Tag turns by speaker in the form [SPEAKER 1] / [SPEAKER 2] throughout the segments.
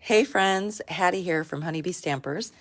[SPEAKER 1] Hey friends, Hattie here from Honeybee Stampers.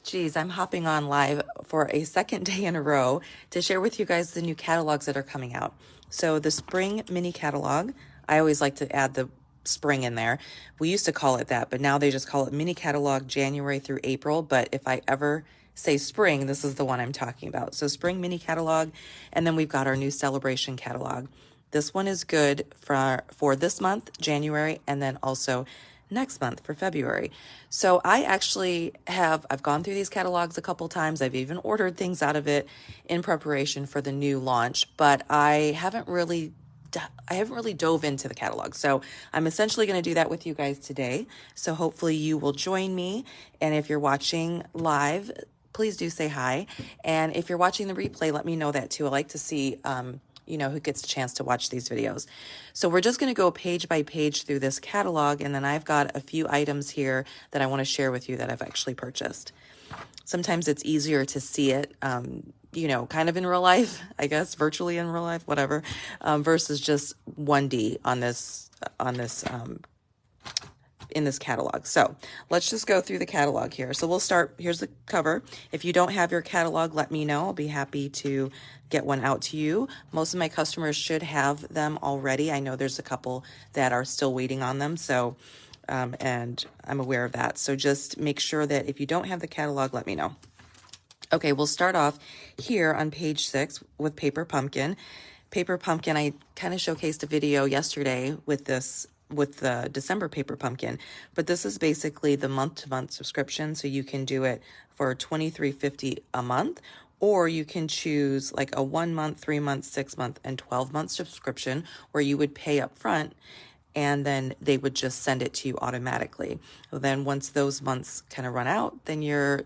[SPEAKER 1] Geez, I'm hopping on live for a second day in a row to share with you guys the new catalogs that are coming out. So the spring mini catalog, I always like to add the spring in there. We used to call it that, but now they just call it mini catalog January through April. But if I ever say spring, this is the one I'm talking about. So spring mini catalog, and then we've got our new celebration catalog. This one is good for this month, January, and then also next month for February. So I've gone through these catalogs a couple times. I've even ordered things out of it in preparation for the new launch, but I haven't really dove into the catalog. So I'm essentially going to do that with you guys today. So hopefully you will join me. And if you're watching live, please do say hi. And if you're watching the replay, let me know that too. I like to see, who gets a chance to watch these videos. So we're just going to go page by page through this catalog. And then I've got a few items here that I want to share with you that I've actually purchased. Sometimes it's easier to see it, kind of in real life, I guess, virtually in real life, whatever, versus just 1D in this catalog. So let's just go through the catalog here. So we'll start, here's the cover. If you don't have your catalog, let me know. I'll be happy to get one out to you. Most of my customers should have them already. I know there's a couple that are still waiting on them. So, and I'm aware of that. So just make sure that if you don't have the catalog, let me know. Okay, we'll start off here on page 6 with Paper Pumpkin. Paper Pumpkin, I kind of showcased a video yesterday with the December Paper Pumpkin, but this is basically the month-to-month subscription. So you can do it for $23.50 a month, or you can choose like a 1 month, 3 month, 6 month, and 12-month subscription where you would pay up front and then they would just send it to you automatically. Well, then once those months kind of run out, then you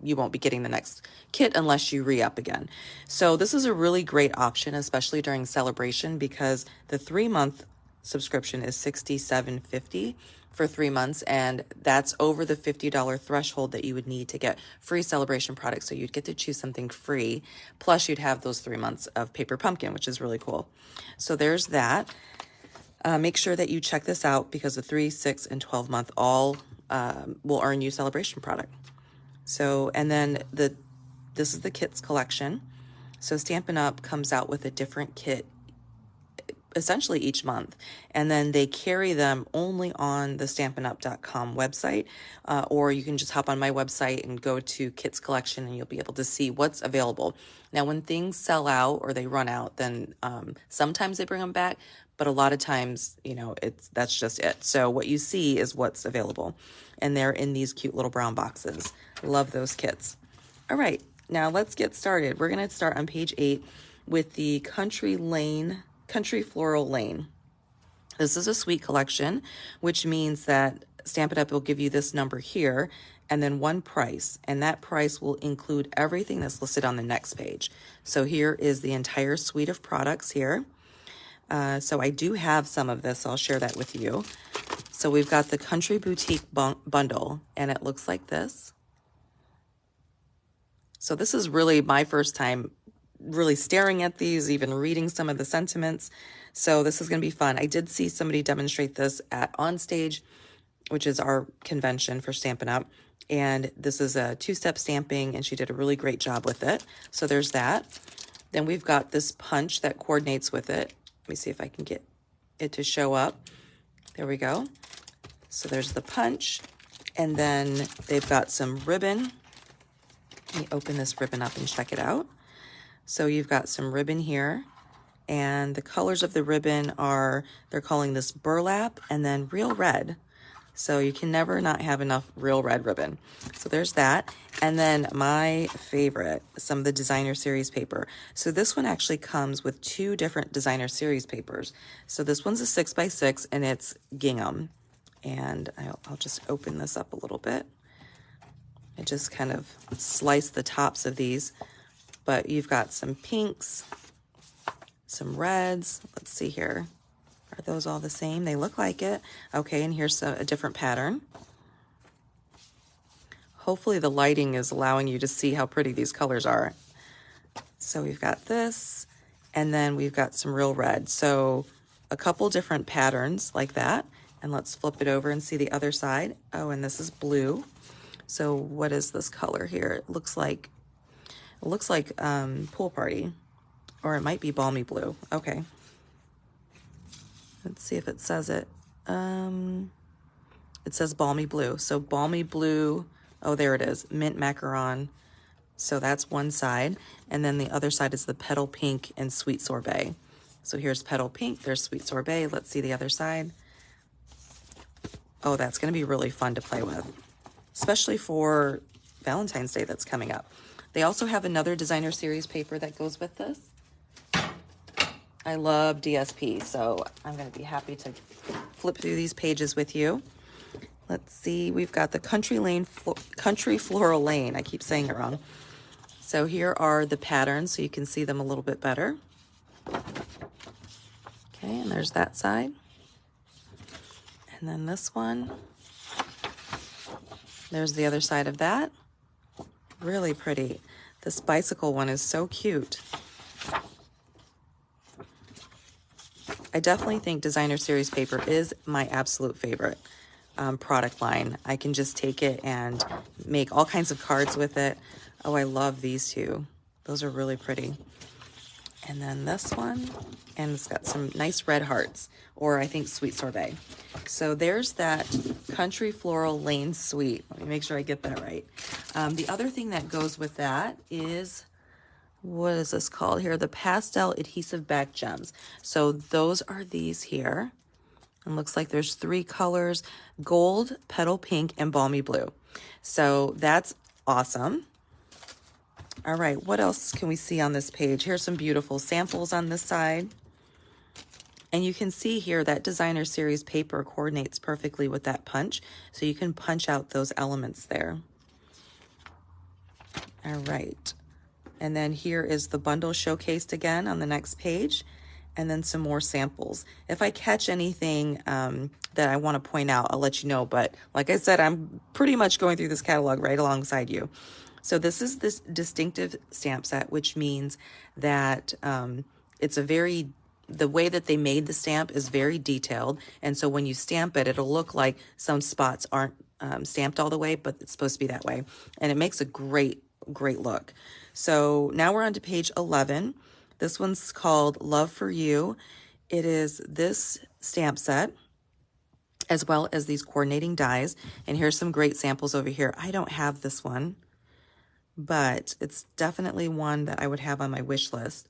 [SPEAKER 1] won't be getting the next kit unless you re-up again. So this is a really great option, especially during celebration, because the 3-month subscription is $67.50 for 3 months, and that's over the $50 threshold that you would need to get free celebration products. So you'd get to choose something free, plus you'd have those 3 months of Paper Pumpkin, which is really cool. So there's that. Make sure that you check this out because the 3, 6, and 12 month all will earn you celebration product. So, and then this is the kits collection. So Stampin' Up! Comes out with a different kit essentially each month, and then they carry them only on the stampinup.com website, or you can just hop on my website and go to Kits Collection and you'll be able to see what's available. Now when things sell out or they run out, then sometimes they bring them back, but a lot of times, that's just it. So what you see is what's available, and they're in these cute little brown boxes. Love those kits. All right, now let's get started. We're going to start on page 8 with the Country Floral Lane. This is a suite collection, which means that Stampin' Up! Will give you this number here and then one price, and that price will include everything that's listed on the next page. So here is the entire suite of products here. So I do have some of this, so I'll share that with you. So we've got the Country Boutique bundle, and it looks like this. So this is really my first time really staring at these, even reading some of the sentiments. So this is going to be fun. I did see somebody demonstrate this at Onstage, which is our convention for Stampin' Up. And this is a 2-step stamping, and she did a really great job with it. So there's that. Then we've got this punch that coordinates with it. Let me see if I can get it to show up. There we go. So there's the punch, and then they've got some ribbon. Let me open this ribbon up and check it out. So you've got some ribbon here, and the colors of the ribbon are, they're calling this burlap and then real red. So you can never not have enough real red ribbon. So there's that. And then my favorite, some of the designer series paper. So this one actually comes with 2 different designer series papers. So this one's a 6x6 and it's gingham. And I'll just open this up a little bit. I just kind of slice the tops of these. But you've got some pinks, some reds. Let's see here. Are those all the same? They look like it. Okay, and here's a different pattern. Hopefully the lighting is allowing you to see how pretty these colors are. So we've got this, and then we've got some real red. So a couple different patterns like that. And let's flip it over and see the other side. Oh, and this is blue. So what is this color here? It looks like Pool Party, or it might be Balmy Blue. Okay. Let's see if it says it. It says Balmy Blue. So Balmy Blue, oh, there it is, Mint Macaron. So that's one side. And then the other side is the Petal Pink and Sweet Sorbet. So here's Petal Pink, there's Sweet Sorbet. Let's see the other side. Oh, that's gonna be really fun to play with, especially for Valentine's Day that's coming up. They also have another designer series paper that goes with this. I love DSP, so I'm gonna be happy to flip through these pages with you. Let's see, we've got the Country Floral Lane. I keep saying it wrong. So here are the patterns, so you can see them a little bit better. Okay, and there's that side. And then this one. There's the other side of that. Really pretty. This bicycle one is so cute. I definitely think designer series paper is my absolute favorite product line. I can just take it and make all kinds of cards with it. Oh, I love these two. Those are really pretty. And then this one, and it's got some nice red hearts, or I think Sweet Sorbet. So there's that Country Floral Lane Suite. Let me make sure I get that right. The other thing that goes with that is, what is this called here? The Pastel Adhesive Back Gems. So those are these here. And looks like there's 3 colors: gold, petal pink, and balmy blue. So that's awesome. All right, what else can we see on this page? Here's some beautiful samples on this side. And you can see here that designer series paper coordinates perfectly with that punch. So you can punch out those elements there. All right. And then here is the bundle showcased again on the next page. And then some more samples. If I catch anything that I want to point out, I'll let you know. But like I said, I'm pretty much going through this catalog right alongside you. So this is this distinctive stamp set, which means that it's the way that they made the stamp is very detailed. And so when you stamp it, it'll look like some spots aren't stamped all the way, but it's supposed to be that way. And it makes a great look. So now we're on to page 11. This one's called Love for You. It is this stamp set, as well as these coordinating dies. And here's some great samples over here. I don't have this one, but it's definitely one that I would have on my wish list.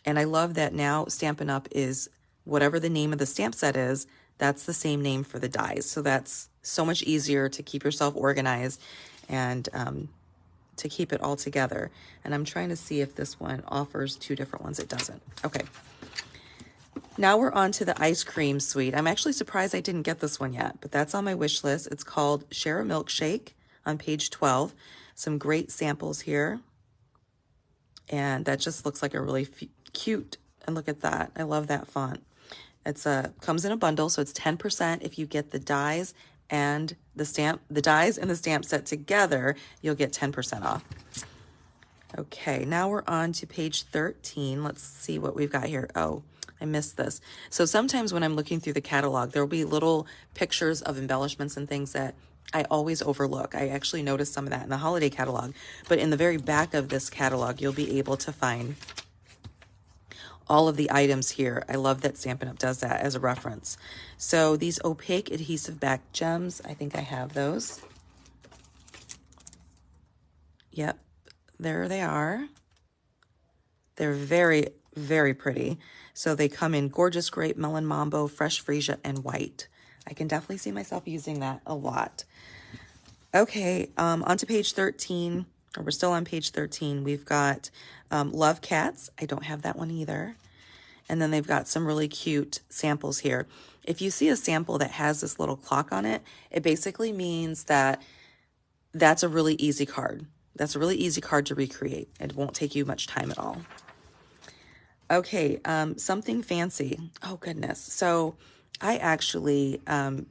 [SPEAKER 1] And I love that now Stampin' Up! Is whatever the name of the stamp set is, that's the same name for the dies. So that's so much easier to keep yourself organized and to keep it all together. And I'm trying to see if this one offers 2 different ones. It doesn't. Okay. Now we're on to the ice cream suite. I'm actually surprised I didn't get this one yet, but that's on my wish list. It's called Share a Milkshake on page 12. Some great samples here. And that just looks like a really cute, and look at that. I love that font. It's comes in a bundle, so it's 10% if you get the dies and the dies and the stamp set together, you'll get 10% off. Okay, now we're on to page 13. Let's see what we've got here. Oh, I missed this. So sometimes when I'm looking through the catalog, there'll be little pictures of embellishments and things that I always overlook. I actually noticed some of that in the holiday catalog, but in the very back of this catalog, you'll be able to find all of the items here. I love that Stampin' Up! Does that as a reference. So these opaque adhesive back gems, I think I have those. Yep, there they are. They're very, very pretty. So they come in gorgeous grape, melon mambo, fresh freesia, and white. I can definitely see myself using that a lot. Okay, on to page 13. Or we're still on page 13. We've got Love Cats. I don't have that one either. And then they've got some really cute samples here. If you see a sample that has this little clock on it, it basically means that that's a really easy card. That's a really easy card to recreate. It won't take you much time at all. Okay, something fancy. Oh, goodness. So I actually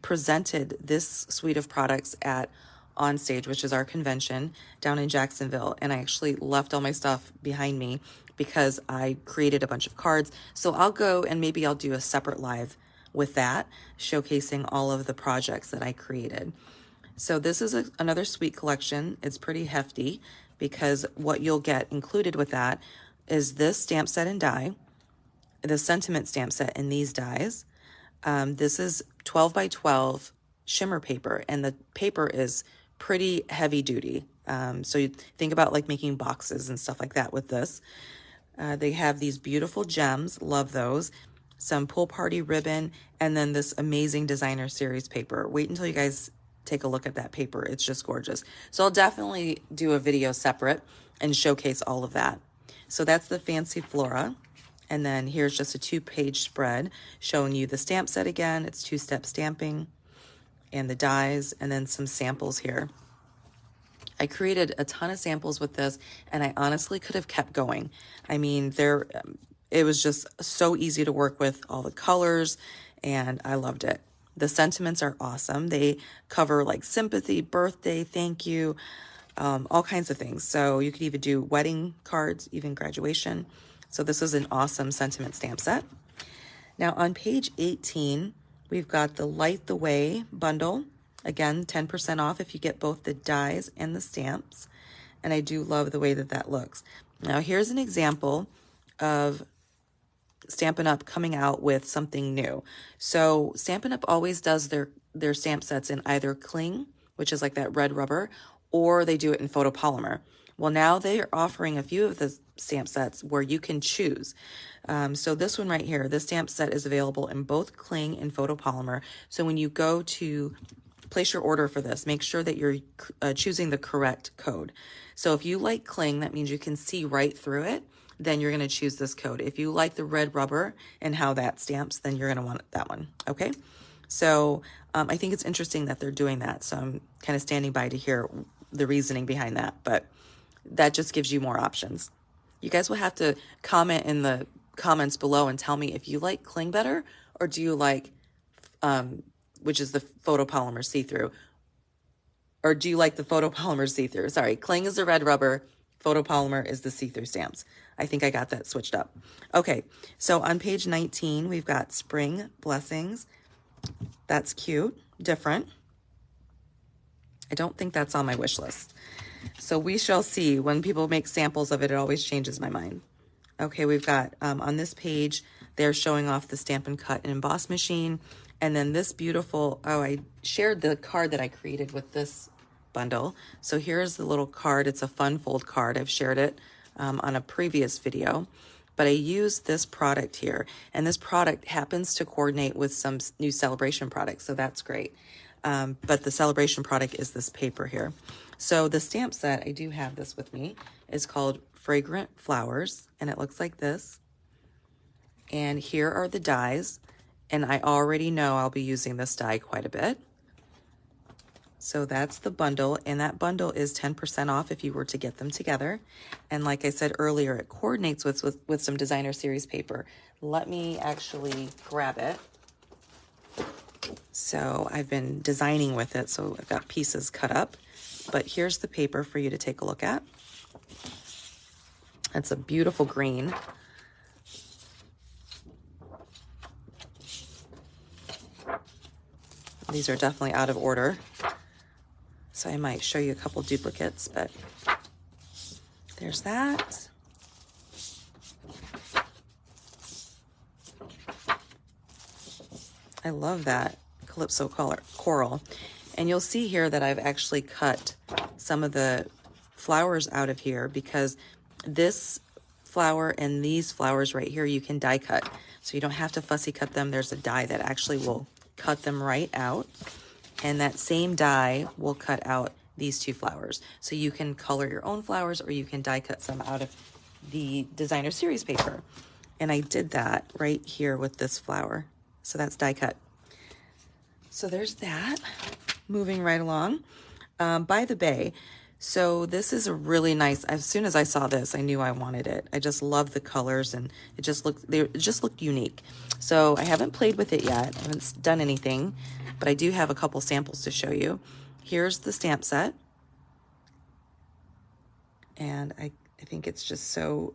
[SPEAKER 1] presented this suite of products at Onstage, which is our convention down in Jacksonville. And I actually left all my stuff behind me because I created a bunch of cards. So I'll go and maybe I'll do a separate live with that, showcasing all of the projects that I created. So this is another sweet collection. It's pretty hefty because what you'll get included with that is this stamp set and die, the sentiment stamp set and these dies. This is 12 by 12 shimmer paper, and the paper is pretty heavy duty. So you think about like making boxes and stuff like that with this. They have these beautiful gems, love those, some pool party ribbon, and then this amazing designer series paper. Wait until you guys take a look at that paper. It's just gorgeous. So I'll definitely do a video separate and showcase all of that. So that's the Fancy Flora. And then here's just a 2-page spread showing you the stamp set again. It's 2-step stamping and the dies, and then some samples here. I created a ton of samples with this, and I honestly could have kept going. I mean, it was just so easy to work with, all the colors, and I loved it. The sentiments are awesome. They cover like sympathy, birthday, thank you, all kinds of things. So you could even do wedding cards, even graduation. So this is an awesome sentiment stamp set. Now on page 18, we've got the Light the Way bundle. Again, 10% off if you get both the dies and the stamps. And I do love the way that that looks. Now here's an example of Stampin' Up! Coming out with something new. So Stampin' Up! Always does their stamp sets in either cling, which is like that red rubber, or they do it in photopolymer. Well, now they are offering a few of the stamp sets where you can choose. So this one right here, this stamp set is available in both cling and photopolymer. So when you go to place your order for this, make sure that you're choosing the correct code. So if you like cling, that means you can see right through it, then you're going to choose this code. If you like the red rubber and how that stamps, then you're going to want that one. Okay. So I think it's interesting that they're doing that. So I'm kind of standing by to hear the reasoning behind that, but that just gives you more options. You guys will have to comment in the comments below and tell me if you like cling better, or do you like, which is the photopolymer see-through, or do you like the photopolymer see-through? Sorry, cling is the red rubber, photopolymer is the see-through stamps. I think I got that switched up. Okay, so on page 19, we've got Spring Blessings. That's cute, different. I don't think that's on my wish list. So we shall see. When people make samples of it, it always changes my mind. Okay, we've got on this page, they're showing off the Stampin' Cut and Emboss machine. And then this beautiful, I shared the card that I created with this bundle. So here's the little card. It's a fun fold card. I've shared it on a previous video. But I used this product here. And this product happens to coordinate with some new celebration products. So that's great. But the celebration product is this paper here. So the stamp set, I do have this with me, is called Fragrant Flowers, and it looks like this. And here are the dies, and I already know I'll be using this die quite a bit. So that's the bundle, and that bundle is 10% off if you were to get them together. And like I said earlier, it coordinates with some designer series paper. Let me actually grab it. So I've been designing with it, so I've got pieces cut up. But here's the paper for you to take a look at. It's a beautiful green. These are definitely out of order, so I might show you a couple duplicates, but there's that. I love that Calypso coral. And you'll see here that I've actually cut some of the flowers out of here, because this flower and these flowers right here, you can die cut. So you don't have to fussy cut them. There's a die that actually will cut them right out. And that same die will cut out these two flowers. So you can color your own flowers, or you can die cut some out of the designer series paper. And I did that right here with this flower. So that's die cut. So there's that. Moving right along. By the Bay. So this is a really nice, as soon as I saw this, I knew I wanted it. I just love the colors, and it just looked unique. So I haven't played with it yet. I haven't done anything, but I do have a couple samples to show you. Here's the stamp set. And I think it's just so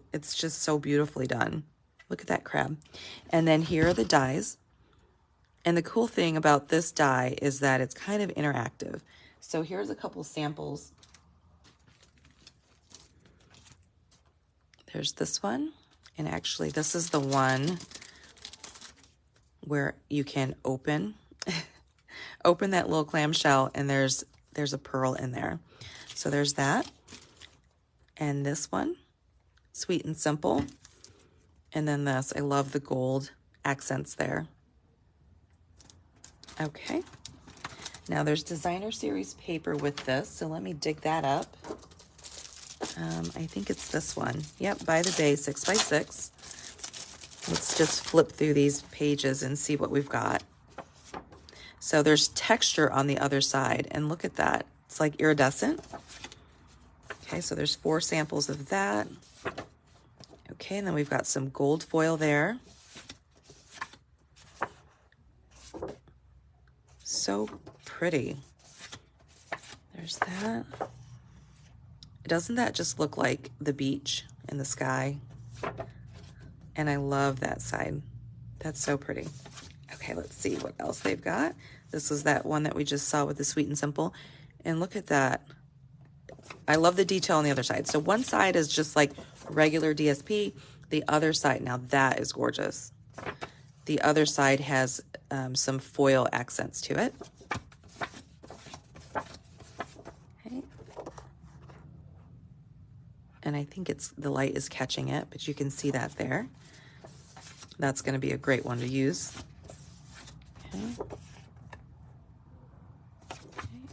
[SPEAKER 1] beautifully done. Look at that crab. And then here are the dies. And the cool thing about this die is that it's kind of interactive. So here's a couple samples. There's this one, and actually this is the one where you can open open that little clamshell, and there's a pearl in there. So there's that. And this one, Sweet and Simple. And then this, I love the gold accents there. Okay. Now there's designer series paper with this, so let me dig that up. I think it's this one. Yep, By the Bay 6x6. Let's just flip through these pages and see what we've got. So there's texture on the other side, and look at that. It's like iridescent. Okay, so there's 4 samples of that. Okay, and then we've got some gold foil there. So pretty. There's that. Doesn't that just look like the beach and the sky? And I love that side. That's so pretty. Okay, let's see what else they've got. This was that one that we just saw with the Sweet and Simple. And look at that. I love the detail on the other side. So one side is just like regular DSP. The other side, now that is gorgeous. The other side has some foil accents to it. Okay. And I think the light is catching it, but you can see that there. That's going to be a great one to use. Okay. Okay.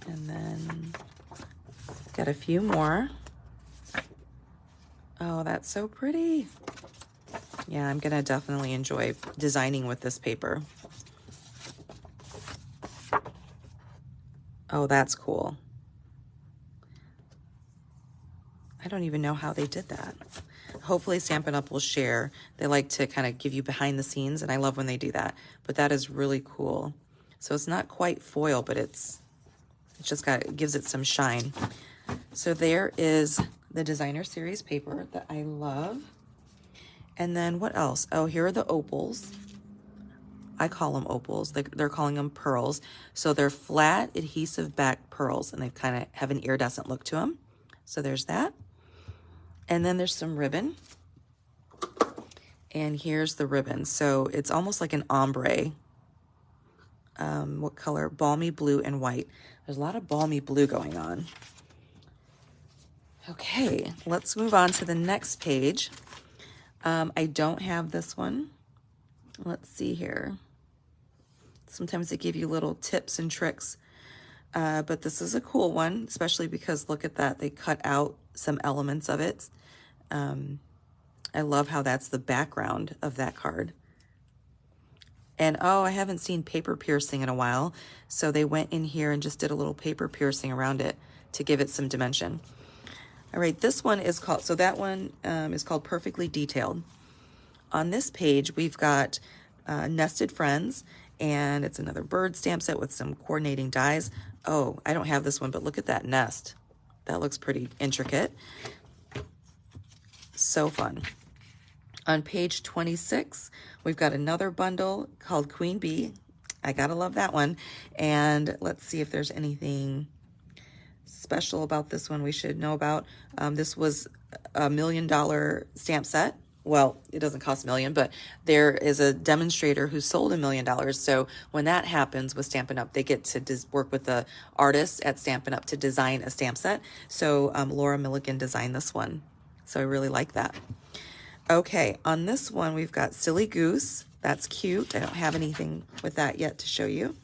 [SPEAKER 1] And then got a few more. Oh, that's so pretty. Yeah, I'm going to definitely enjoy designing with this paper. Oh, that's cool. I don't even know how they did that. Hopefully Stampin' Up! Will share. They like to kind of give you behind the scenes, and I love when they do that. But that is really cool. So it's not quite foil, but it gives it some shine. So there is the designer series paper that I love. And then what else? Oh, here are the opals. I call them opals. They're calling them pearls. So they're flat adhesive back pearls, and they kind of have an iridescent look to them. So there's that. And then there's some ribbon. And here's the ribbon. So it's almost like an ombre. What color? Balmy blue and white. There's a lot of balmy blue going on. Okay, let's move on to the next page. I don't have this one. Let's see here. Sometimes they give you little tips and tricks, but this is a cool one, especially because look at that. They cut out some elements of it. I love how that's the background of that card. And oh, I haven't seen paper piercing in a while, so they went in here and just did a little paper piercing around it to give it some dimension. All right, this one is called, so that one is called Perfectly Detailed. On this page, we've got Nested Friends, and it's another bird stamp set with some coordinating dies. Oh, I don't have this one, but look at that nest. That looks pretty intricate. So fun. On page 26, we've got another bundle called Queen Bee. I gotta love that one. And let's see if there's anything special about this one we should know about. This was a $1 million stamp set. Well, it doesn't cost $1 million, but there is a demonstrator who sold $1 million. So when that happens with Stampin' Up, they get to work with the artists at Stampin' Up to design a stamp set. So Laura Milligan designed this one. So I really like that. Okay, on this one, we've got Silly Goose. That's cute. I don't have anything with that yet to show you.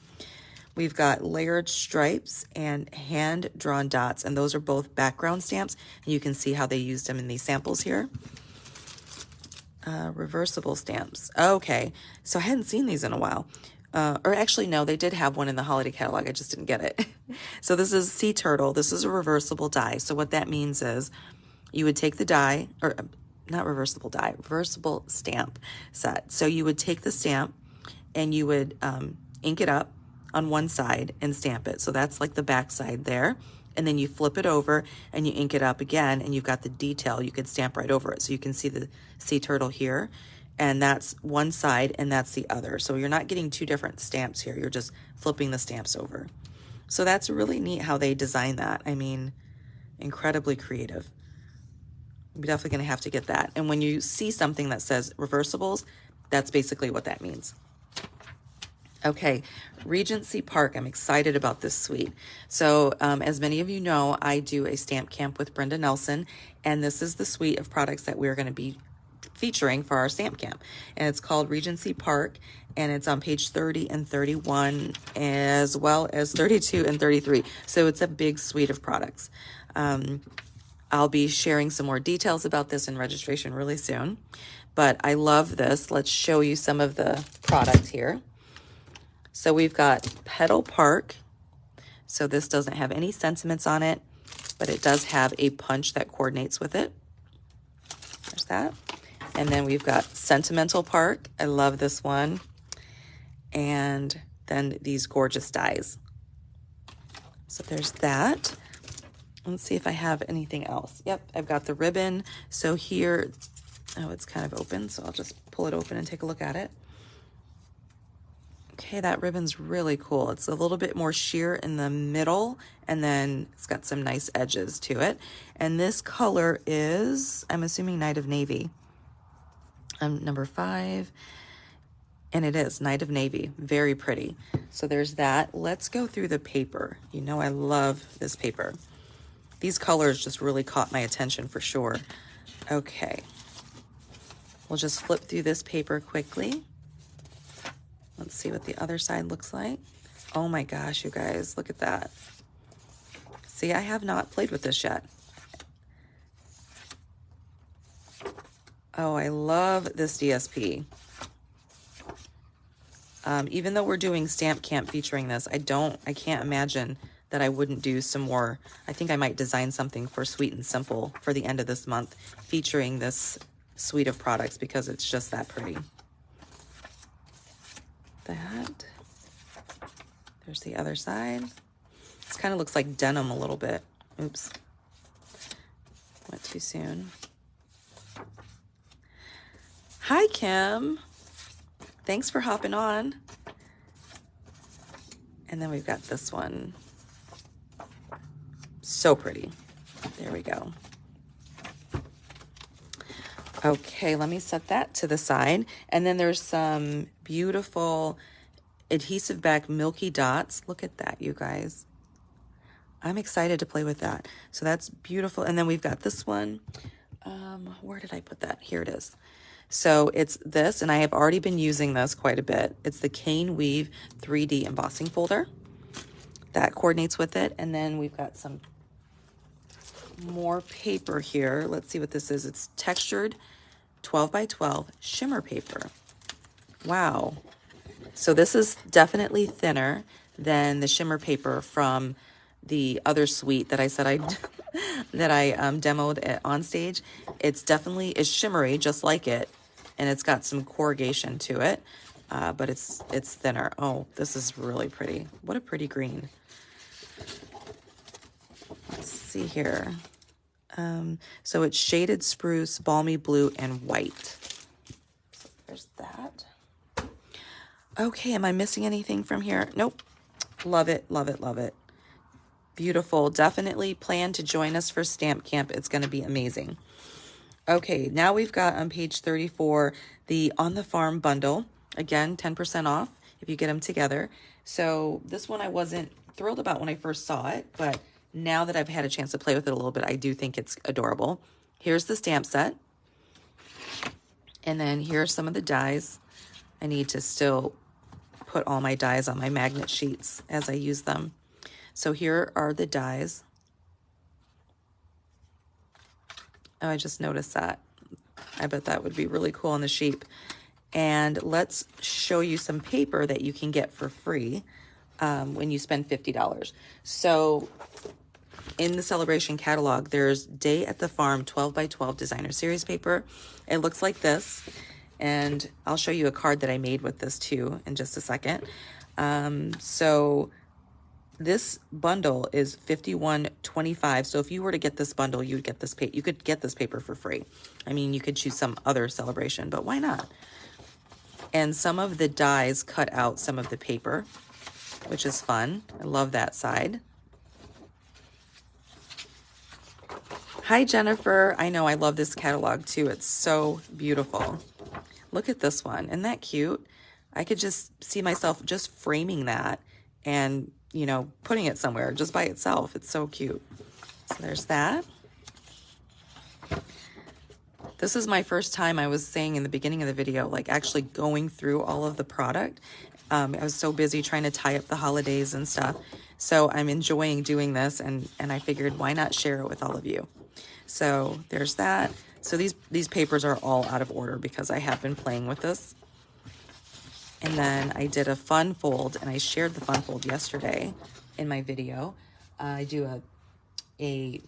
[SPEAKER 1] We've got layered stripes and hand-drawn dots, and those are both background stamps. And you can see how they used them in these samples here. Reversible stamps. Okay, so I hadn't seen these in a while. Or actually, no, they did have one in the holiday catalog. I just didn't get it. So this is Sea Turtle. This is a reversible die. So what that means is you would take the die, or not reversible die, reversible stamp set. So you would take the stamp and you would ink it up on one side and stamp it. So that's like the back side there. And then you flip it over and you ink it up again, and you've got the detail. You could stamp right over it. So you can see the sea turtle here. and that's one side and that's the other. So you're not getting two different stamps here. You're just flipping the stamps over. So that's really neat how they design that. I mean, incredibly creative. You're definitely going to have to get that. And when you see something that says reversibles, that's basically what that means. Okay, Regency Park. I'm excited about this suite. So as many of you know, I do a stamp camp with Brenda Nelson, and this is the suite of products that we're going to be featuring for our stamp camp. And it's called Regency Park, and it's on page 30 and 31, as well as 32 and 33. So it's a big suite of products. I'll be sharing some more details about this in registration really soon, but I love this. Let's show you some of the products here. So we've got Petal Park. So this doesn't have any sentiments on it, but it does have a punch that coordinates with it. There's that. And then we've got Sentimental Park. I love this one. And then these gorgeous dies. So there's that. Let's see if I have anything else. Yep, I've got the ribbon. So here, oh, it's kind of open, so I'll just pull it open and take a look at it. Okay, that ribbon's really cool. It's a little bit more sheer in the middle, and then it's got some nice edges to it. And this color is, I'm assuming, Night of Navy. Number 5, and it is Night of Navy. Very pretty. So there's that. Let's go through the paper. You know I love this paper. These colors just really caught my attention for sure. Okay. We'll just flip through this paper quickly. Let's see what the other side looks like. Oh my gosh, you guys, look at that. See, I have not played with this yet. Oh, I love this DSP. Even though we're doing Stamp Camp featuring this, I can't imagine that I wouldn't do some more. I think I might design something for Sweet and Simple for the end of this month featuring this suite of products because it's just that pretty. That. There's the other side. This kind of looks like denim a little bit. Oops. Went too soon. Hi, Kim. Thanks for hopping on. And then we've got this one. So pretty. There we go. Okay, let me set that to the side. And then there's some beautiful adhesive back milky dots. Look at that, you guys. I'm excited to play with that. So that's beautiful. And then we've got this one. Where did I put that? Here it is. So it's this, and I have already been using this quite a bit. It's the Cane Weave 3D embossing folder. That coordinates with it. And then we've got some more paper here. Let's see what this is. It's textured 12 by 12 shimmer paper. Wow. So this is definitely thinner than the shimmer paper from the other suite that I said I demoed on stage. It's definitely is shimmery just like it, and it's got some corrugation to it, but it's thinner. Oh, this is really pretty. What a pretty green. Let's see here. So it's shaded spruce, balmy blue, and white. So there's that. Okay, am I missing anything from here? Nope. Love it, love it, love it. Beautiful. Definitely plan to join us for Stamp Camp. It's going to be amazing. Okay, now we've got on page 34 the On the Farm bundle. Again, 10% off if you get them together. So this one I wasn't thrilled about when I first saw it, but now that I've had a chance to play with it a little bit, I do think it's adorable. Here's the stamp set. And then here's some of the dies. I need to still put all my dies on my magnet sheets as I use them. So here are the dies. Oh, I just noticed that. I bet that would be really cool on the sheep. And let's show you some paper that you can get for free when you spend $50. So in the Celebration catalog, there's Day at the Farm 12 by 12 designer series paper. It looks like this. And I'll show you a card that I made with this too in just a second. So This bundle is $51.25. So if you were to get this bundle, you would get this you could get this paper for free. I mean, you could choose some other celebration, but why not? And some of the dies cut out some of the paper, which is fun. I love that side. Hi, Jennifer. I know I love this catalog too. It's so beautiful. Look at this one. Isn't that cute? I could just see myself just framing that and, you know, putting it somewhere just by itself. It's so cute. So there's that. This is my first time, I was saying in the beginning of the video, like actually going through all of the product. I was so busy trying to tie up the holidays and stuff. So I'm enjoying doing this, and I figured why not share it with all of you. So there's that. So these papers are all out of order because I have been playing with this. And then I did a fun fold, and I shared the fun fold yesterday in my video. I do a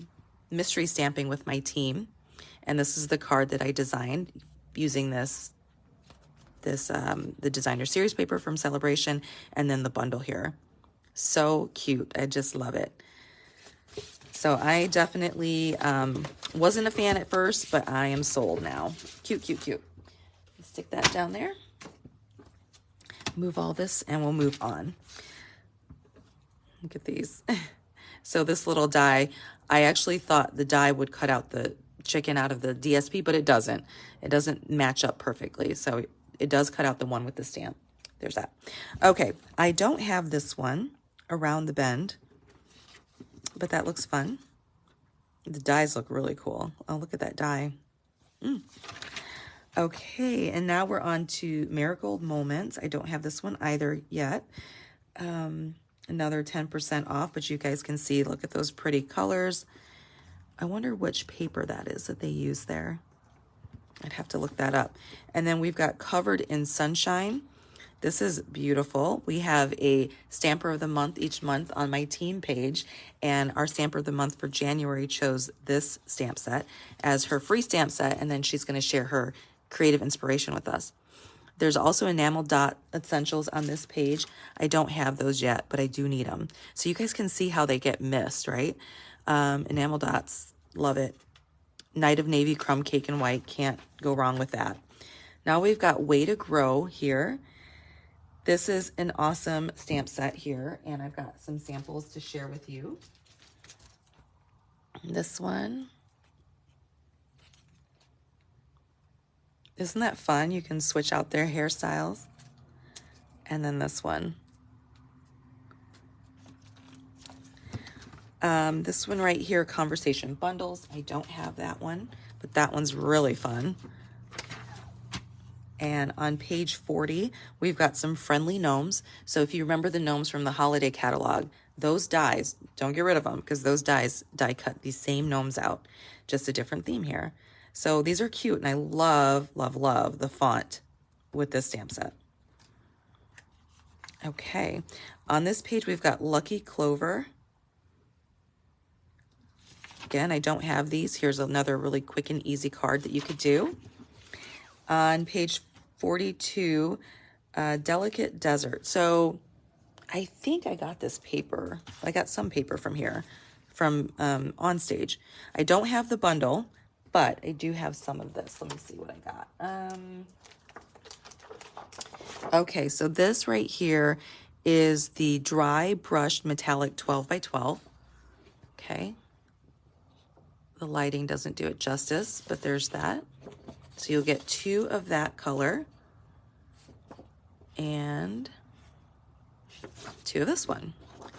[SPEAKER 1] mystery stamping with my team. And this is the card that I designed using the designer series paper from Celebration, and then the bundle here. So cute. I just love it. So I definitely wasn't a fan at first, but I am sold now. Cute, cute, cute. Stick that down there. Move all this, and we'll move on. Look at these. So this little die, I actually thought the die would cut out the chicken out of the DSP, but it doesn't. It doesn't match up perfectly. So it does cut out the one with the stamp. There's that. Okay, I don't have this one around the bend, but that looks fun. The dies look really cool. Oh, look at that die. Okay, and now we're on to Marigold Moments. I don't have this one either yet. Another 10% off, but you guys can see, look at those pretty colors. I wonder which paper that is that they use there. I'd have to look that up. And then we've got Covered in Sunshine. This is beautiful. We have a Stamper of the Month each month on my team page, and our Stamper of the Month for January chose this stamp set as her free stamp set, and then she's going to share her creative inspiration with us. There's also enamel dot essentials on this page. I don't have those yet, but I do need them. So you guys can see how they get missed, right? Enamel dots, love it. Night of Navy, Crumb Cake and White, can't go wrong with that. Now we've got Way to Grow here. This is an awesome stamp set here, and I've got some samples to share with you. This one. Isn't that fun? You can switch out their hairstyles. And then this one. This one right here, Conversation Bundles. I don't have that one, but that one's really fun. And on page 40, we've got some friendly gnomes. So if you remember the gnomes from the holiday catalog, those dies, don't get rid of them because those dies die cut these same gnomes out. Just a different theme here. So these are cute, and I love, love, love the font with this stamp set. Okay, on this page, we've got Lucky Clover. Again, I don't have these. Here's another really quick and easy card that you could do. On page 42, Delicate Desert. So I think I got this paper. I got some paper from here, from On Stage. I don't have the bundle, but I do have some of this. Let me see what I got. Okay, so this right here is the Dry Brushed Metallic 12 by 12. Okay. The lighting doesn't do it justice, but there's that. So you'll get 2 of that color and 2 of this one.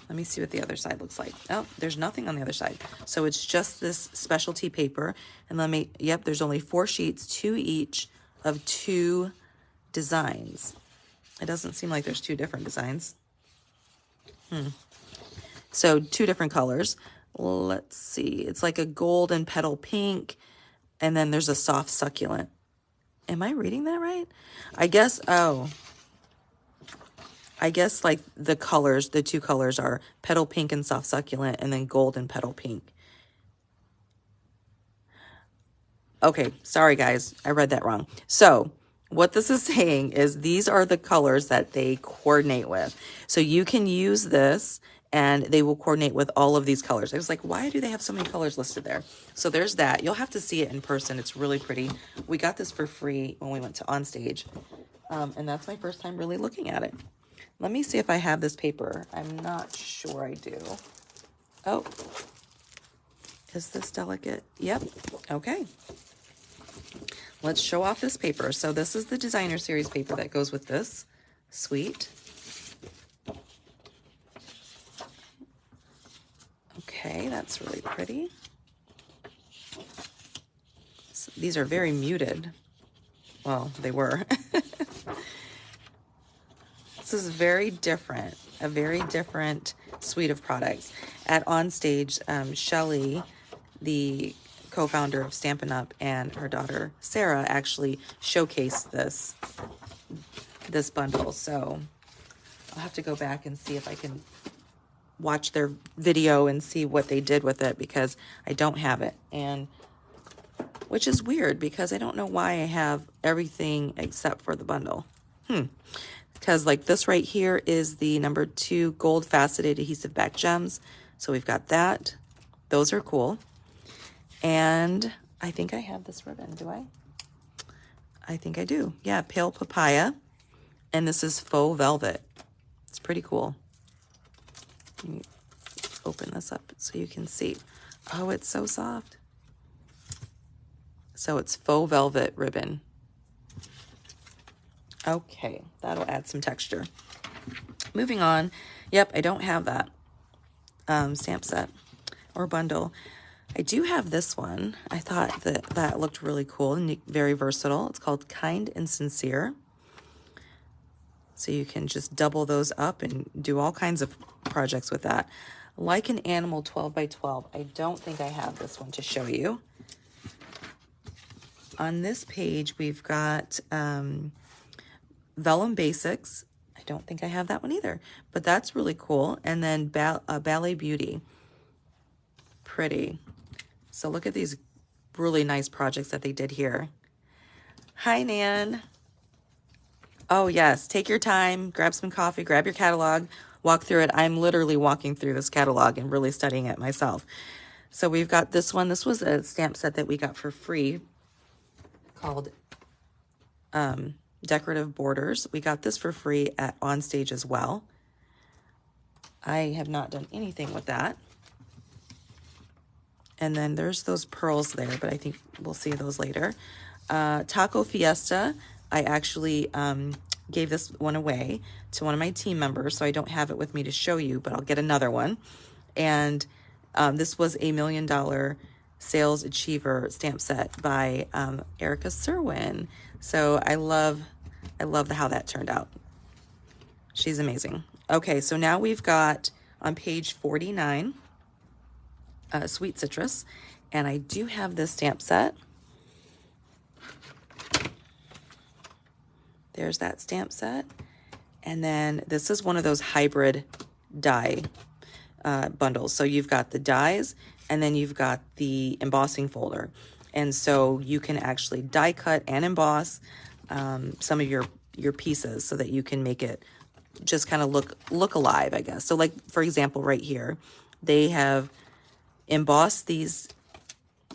[SPEAKER 1] Let me see what the other side looks like. Oh, there's nothing on the other side. So it's just this specialty paper. And let me, yep, there's only 4 sheets, 2 each of 2 designs. It doesn't seem like there's 2 different designs. So 2 different colors. Let's see. It's like a gold and petal pink. And then there's a soft succulent. Am I reading that right? I guess, oh. I guess like the colors, the 2 colors are petal pink and soft succulent, and then gold and petal pink. Okay, sorry guys, I read that wrong. So what this is saying is these are the colors that they coordinate with. So you can use this and they will coordinate with all of these colors. I was like, why do they have so many colors listed there? So there's that. You'll have to see it in person. It's really pretty. We got this for free when we went to On Stage, and that's my first time really looking at it. Let me see if I have this paper. I'm not sure I do. Oh, is this delicate? Yep. Okay. Let's show off this paper. So this is the designer series paper that goes with this. Sweet. Okay, that's really pretty. So these are very muted. Well, they were. This is very different, a very different suite of products. At On Stage, Shelly, the co-founder of Stampin' Up, and her daughter Sarah actually showcased this bundle. So I'll have to go back and see if I can watch their video and see what they did with it, because I don't have it, and which is weird because I don't know why I have everything except for the bundle. Because like this right here is the number 2 gold faceted adhesive back gems. So we've got that. Those are cool. And I think I have this ribbon, do I? I think I do. Yeah, pale papaya. And this is faux velvet. It's pretty cool. Let me open this up so you can see. Oh, it's so soft. So it's faux velvet ribbon. Okay, that'll add some texture. Moving on. Yep, I don't have that stamp set or bundle. I do have this one. I thought that looked really cool and very versatile. It's called Kind and Sincere. So you can just double those up and do all kinds of projects with that. Like an Animal 12 by 12. I don't think I have this one to show you. On this page, we've got Vellum Basics. I don't think I have that one either, but that's really cool. And then Ballet Beauty. Pretty. So look at these really nice projects that they did here. Hi, Nan. Oh, yes. Take your time. Grab some coffee. Grab your catalog. Walk through it. I'm literally walking through this catalog and really studying it myself. So we've got this one. This was a stamp set that we got for free called Decorative Borders. We got this for free at On Stage as well. I have not done anything with that. And then there's those pearls there, but I think we'll see those later. Taco Fiesta, I actually gave this one away to one of my team members, so I don't have it with me to show you, but I'll get another one. And this was a $1 million Sales Achiever stamp set by Erica Serwin. So I love how that turned out. She's amazing. Okay, so now we've got on page 49, Sweet Citrus, and I do have this stamp set. There's that stamp set. And then this is one of those hybrid die bundles. So you've got the dies, and then you've got the embossing folder. And so you can actually die cut and emboss some of your pieces so that you can make it just kind of look alive, I guess. So like, for example, right here, they have embossed these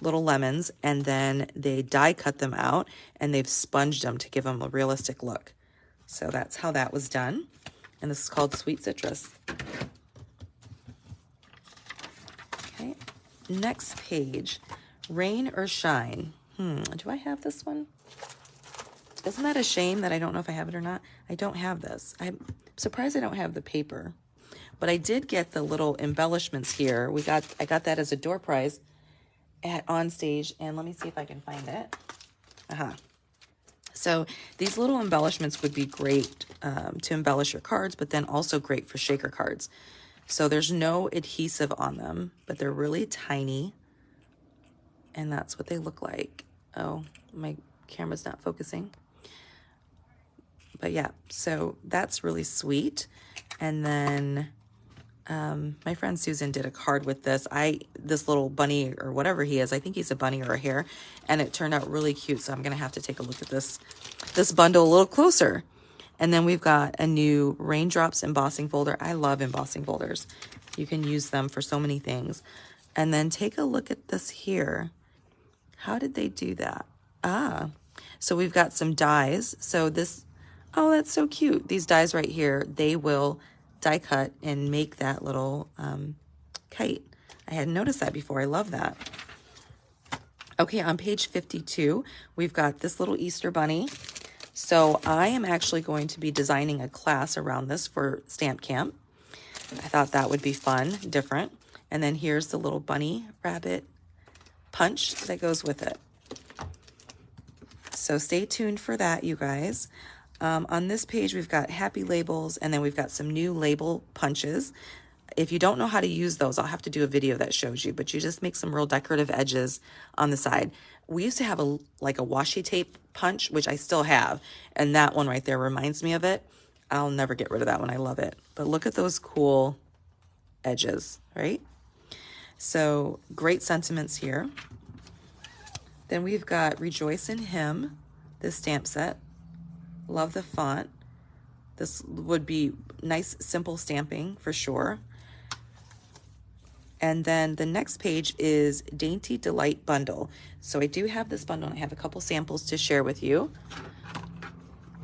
[SPEAKER 1] little lemons, and then they die cut them out, and they've sponged them to give them a realistic look. So that's how that was done. And this is called Sweet Citrus. Okay, next page, Rain or Shine. Do I have this one? Isn't that a shame that I don't know if I have it or not? I don't have this. I'm surprised I don't have the paper. But I did get the little embellishments here. I got that as a door prize at On Stage, and let me see if I can find it. So these little embellishments would be great to embellish your cards, but then also great for shaker cards. So there's no adhesive on them, but they're really tiny, and that's what they look like. Oh, my camera's not focusing. But yeah, so that's really sweet. And then my friend Susan did a card with this. This little bunny or whatever he is, I think he's a bunny or a hare, and it turned out really cute. So I'm gonna have to take a look at this bundle a little closer. And then we've got a new Raindrops embossing folder. I love embossing folders. You can use them for so many things. And then take a look at this here. How did they do that? Ah, so we've got some dies. So this, oh, that's so cute. These dies right here, they will die cut and make that little kite. I hadn't noticed that before. I love that. Okay, on page 52, we've got this little Easter bunny. So I am actually going to be designing a class around this for Stamp Camp. I thought that would be fun, different. And then here's the little bunny rabbit punch that goes with it. So stay tuned for that, you guys. On this page, we've got happy labels, and then we've got some new label punches. If you don't know how to use those, I'll have to do a video that shows you, but you just make some real decorative edges on the side. We used to have like a washi tape punch, which I still have, and that one right there reminds me of it. I'll never get rid of that one. I love it. But look at those cool edges, right? So great sentiments here. Then we've got Rejoice in Him, this stamp set. Love the font. This would be nice, simple stamping for sure. And then the next page is Dainty Delight Bundle. So I do have this bundle, and I have a couple samples to share with you.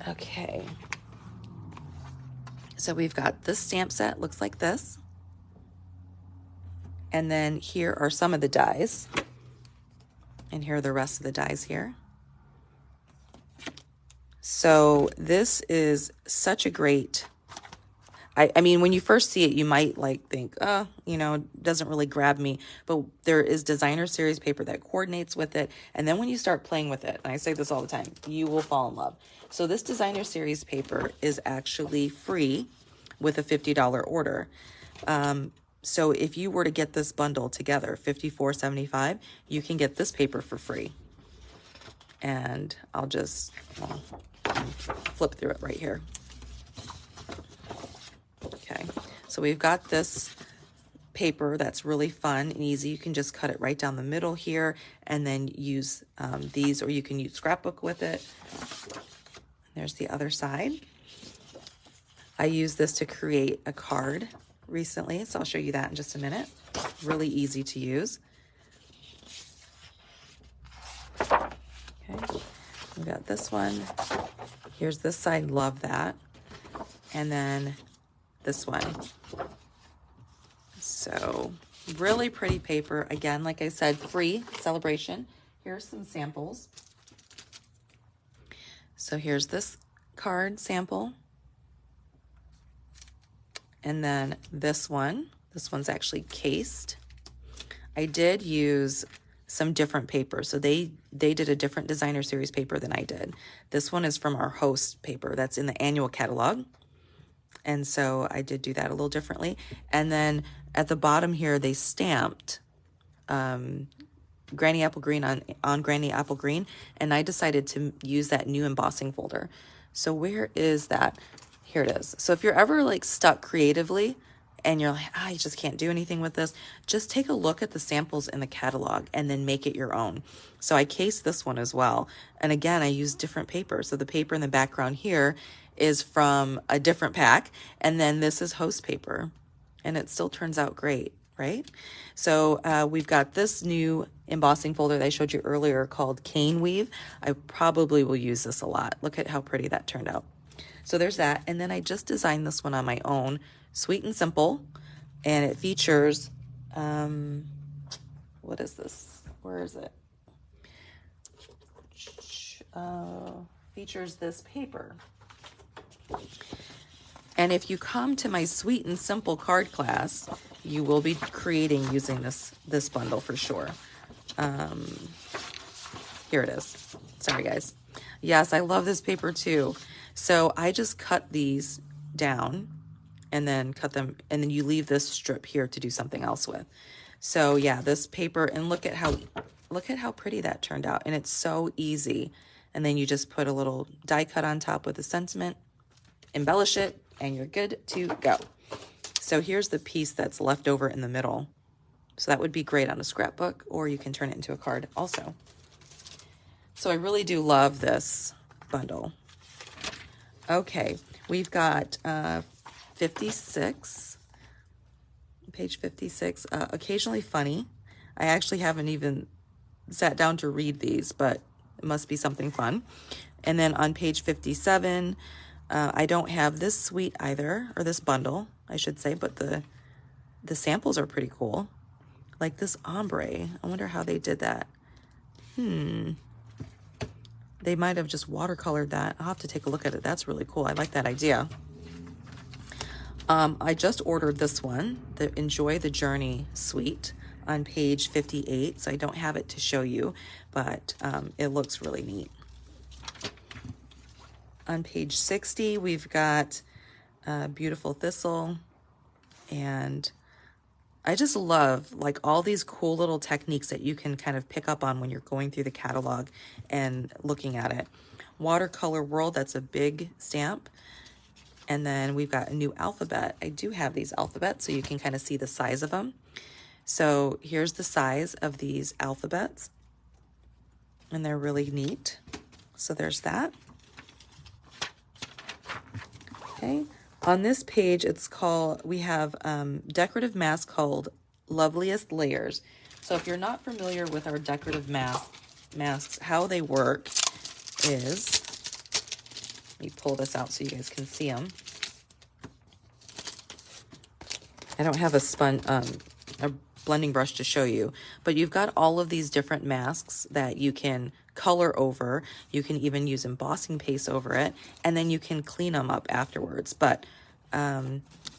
[SPEAKER 1] Okay. So we've got this stamp set, looks like this. And then here are some of the dies. And here are the rest of the dies here. So this is such a great, I mean, when you first see it, you might like think, oh, you know, it doesn't really grab me. But there is designer series paper that coordinates with it. And then when you start playing with it, and I say this all the time, you will fall in love. So this designer series paper is actually free with a $50 order. So if you were to get this bundle together, $54.75, you can get this paper for free. And I'll just flip through it right here. Okay, so we've got this paper that's really fun and easy. You can just cut it right down the middle here and then use these, or you can use scrapbook with it. There's the other side. I used this to create a card recently, so I'll show you that in just a minute. Really easy to use. Okay, we got this one. Here's this side, love that. And then this one. So really pretty paper. Again, like I said, free celebration. Here's some samples. So here's this card sample. And then this one's actually cased. I did use some different paper. So they did a different designer series paper than I did. This one is from our host paper that's in the annual catalog. And so I did do that a little differently. And then at the bottom here, they stamped Granny Apple Green on Granny Apple Green. And I decided to use that new embossing folder. So where is that? Here it is. So if you're ever like stuck creatively and you're like, I just can't do anything with this, just take a look at the samples in the catalog and then make it your own. So I cased this one as well. And again, I used different paper. So the paper in the background here is from a different pack. And then this is host paper. And it still turns out great, right? So we've got this new embossing folder that I showed you earlier called Cane Weave. I probably will use this a lot. Look at how pretty that turned out. So there's that. And then I just designed this one on my own, sweet and simple. And it features, what is this? Where is it? Features this paper. And if you come to my sweet and simple card class, you will be creating using this bundle for sure. Here it is. Sorry, guys. Yes, I love this paper too. So I just cut these down and then cut them, and then you leave this strip here to do something else with. So yeah, this paper, and look at how pretty that turned out. And it's so easy. And then you just put a little die cut on top with a sentiment, embellish it, and you're good to go. So here's the piece that's left over in the middle. So that would be great on a scrapbook, or you can turn it into a card also. So I really do love this bundle. Okay, we've got 56. Page 56, occasionally funny. I actually haven't even sat down to read these, but it must be something fun. And then on page 57, I don't have this suite either, or this bundle, I should say, but the samples are pretty cool. Like this ombre. I wonder how they did that. They might have just watercolored that. I'll have to take a look at it. That's really cool. I like that idea. I just ordered this one, the Enjoy the Journey suite, on page 58. So I don't have it to show you, but it looks really neat. On page 60, we've got Beautiful Thistle, and I just love like all these cool little techniques that you can kind of pick up on when you're going through the catalog and looking at it. Watercolor World, that's a big stamp. And then we've got a new alphabet. I do have these alphabets so you can kind of see the size of them. So here's the size of these alphabets, and they're really neat. So there's that. Okay. On this page, we have decorative masks called Loveliest Layers. So if you're not familiar with our decorative masks, how they work is, let me pull this out so you guys can see them. I don't have a blending brush to show you, but you've got all of these different masks that you can color over. You can even use embossing paste over it, and then you can clean them up afterwards. But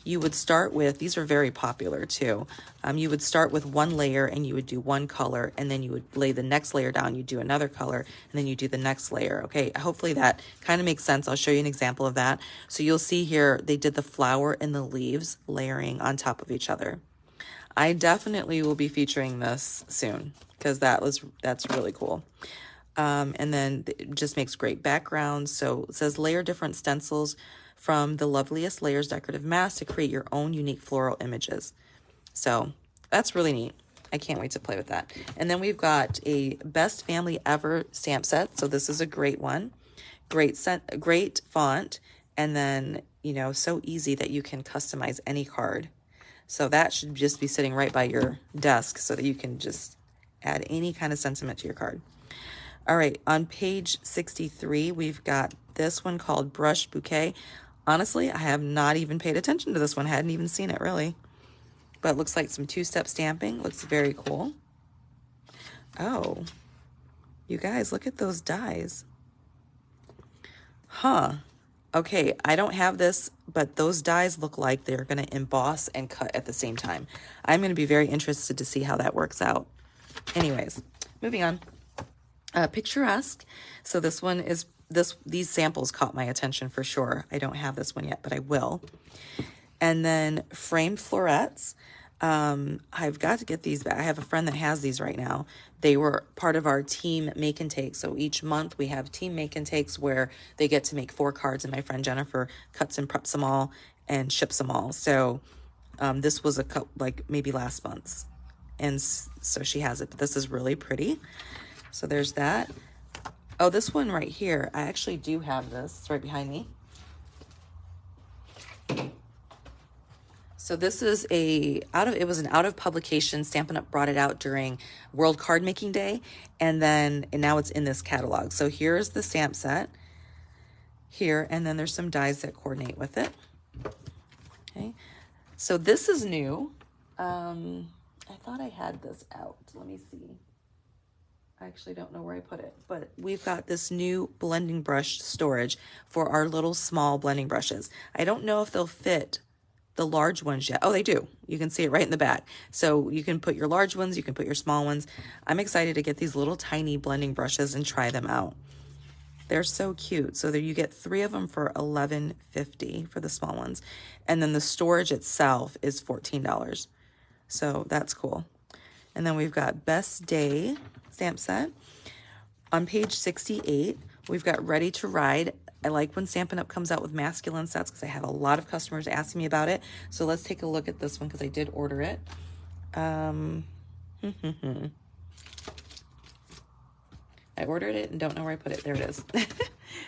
[SPEAKER 1] you would start with, these are very popular too. You would start with one layer and you would do one color, and then you would lay the next layer down, you do another color, and then you do the next layer. Okay, hopefully that kind of makes sense. I'll show you an example of that. So you'll see here, they did the flower and the leaves layering on top of each other. I definitely will be featuring this soon because that's really cool. And then it just makes great backgrounds. So it says layer different stencils from the Loveliest Layers decorative mask to create your own unique floral images. So that's really neat. I can't wait to play with that. And then we've got a Best Family Ever stamp set. So this is a great one. Great font. And then, so easy that you can customize any card. So that should just be sitting right by your desk so that you can just add any kind of sentiment to your card. All right, on page 63, we've got this one called Brush Bouquet. Honestly, I have not even paid attention to this one. Hadn't even seen it, really. But it looks like some two-step stamping. Looks very cool. Oh, you guys, look at those dies. Huh. Okay, I don't have this, but those dies look like they're going to emboss and cut at the same time. I'm going to be very interested to see how that works out. Anyways, moving on. Picturesque. So this one is, these samples caught my attention for sure. I don't have this one yet, but I will. And then framed florets. I've got to get these back. I have a friend that has these right now. They were part of our team make and take. So each month we have team make and takes where they get to make 4 cards, and my friend Jennifer cuts and preps them all and ships them all. So this was like maybe last month's, and so she has it. But this is really pretty. So there's that. Oh, this one right here, I actually do have this. It's right behind me. So this is it was an out of publication. Stampin' Up! Brought it out during World Card Making Day, and now it's in this catalog. So here's the stamp set here, and then there's some dies that coordinate with it. Okay, so this is new. I thought I had this out. Let me see. I actually don't know where I put it, but we've got this new blending brush storage for our little small blending brushes. I don't know if they'll fit the large ones yet. Oh, they do. You can see it right in the back. So you can put your large ones, you can put your small ones. I'm excited to get these little tiny blending brushes and try them out. They're so cute. So there you get 3 of them for $11.50 for the small ones. And then the storage itself is $14. So that's cool. And then we've got Best Day stamp set. On page 68, we've got Ready to Ride. I like when Stampin' Up! Comes out with masculine sets because I have a lot of customers asking me about it. So let's take a look at this one because I did order it. I ordered it and don't know where I put it. There it is.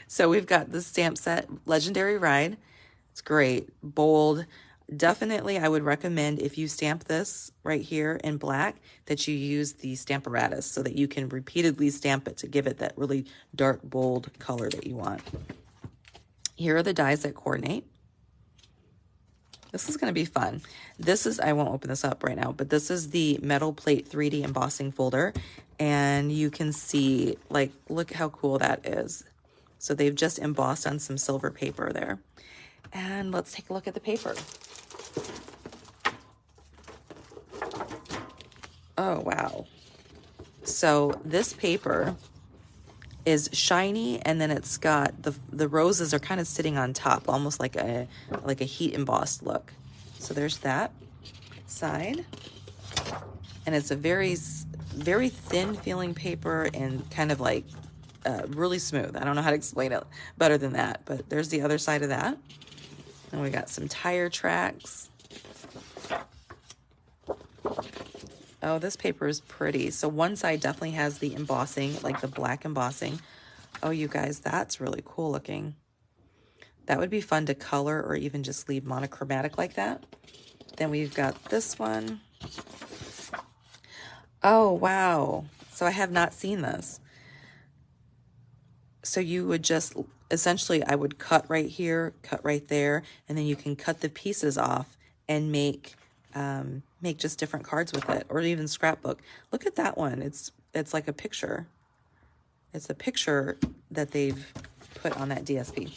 [SPEAKER 1] So we've got the stamp set, Legendary Ride. It's great. Bold. definitely I would recommend if you stamp this right here in black that you use the Stamparatus so that you can repeatedly stamp it to give it that really dark, bold color that you want. Here are the dies that coordinate. This is going to be fun. This is, I won't open this up right now, but this is the metal plate 3D embossing folder. And you can see, like, look how cool that is. So they've just embossed on some silver paper there. And let's take a look at the paper. Oh, wow. So this paper is shiny, and then it's got the roses are kind of sitting on top, almost like a heat embossed look. So there's that side, and it's a very thin feeling paper and kind of like really smooth. I don't know how to explain it better than that, but there's the other side of that. And we got some tire tracks. Oh, this paper is pretty. So one side definitely has the embossing, like the black embossing. Oh, you guys, that's really cool looking. That would be fun to color or even just leave monochromatic like that. Then we've got this one. Oh, wow. So I have not seen this. So you would just, essentially, I would cut right here, cut right there, and then you can cut the pieces off and make just different cards with it, or even scrapbook. Look at that one. It's like a picture. It's a picture that they've put on that DSP.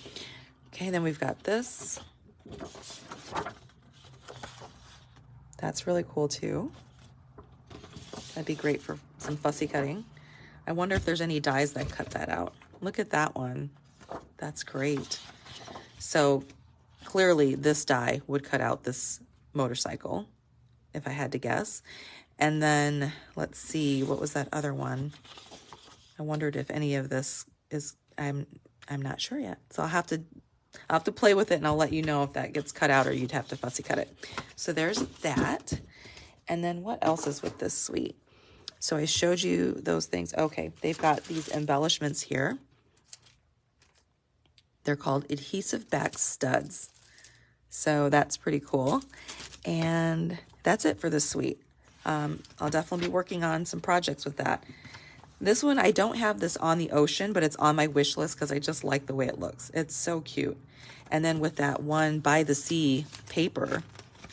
[SPEAKER 1] Okay, then we've got this. That's really cool too. That'd be great for some fussy cutting. I wonder if there's any dies that cut that out. Look at that one. That's great. So clearly this die would cut out this motorcycle, if I had to guess. And then let's see, what was that other one? I wondered if any of this is, I'm not sure yet. So I'll have to play with it, and I'll let you know if that gets cut out or you'd have to fussy cut it. So there's that. And then what else is with this suite? So I showed you those things. Okay, they've got these embellishments here. They're called adhesive back studs. So that's pretty cool. And that's it for this suite. I'll definitely be working on some projects with that. This one, I don't have this on the ocean, but it's on my wish list because I just like the way it looks. It's so cute. And then with that one by the sea paper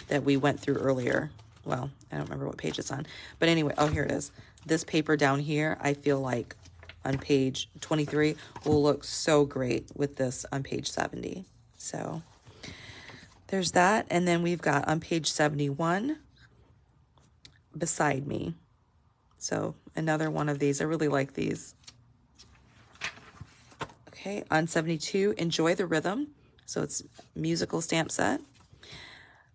[SPEAKER 1] that we went through earlier. Well, I don't remember what page it's on. But anyway, oh, here it is. This paper down here, I feel like on page 23 will look so great with this on page 70. So there's that. And then we've got on page 71, Beside Me. So another one of these. I really like these. Okay, on 72, Enjoy the Rhythm. So it's musical stamp set.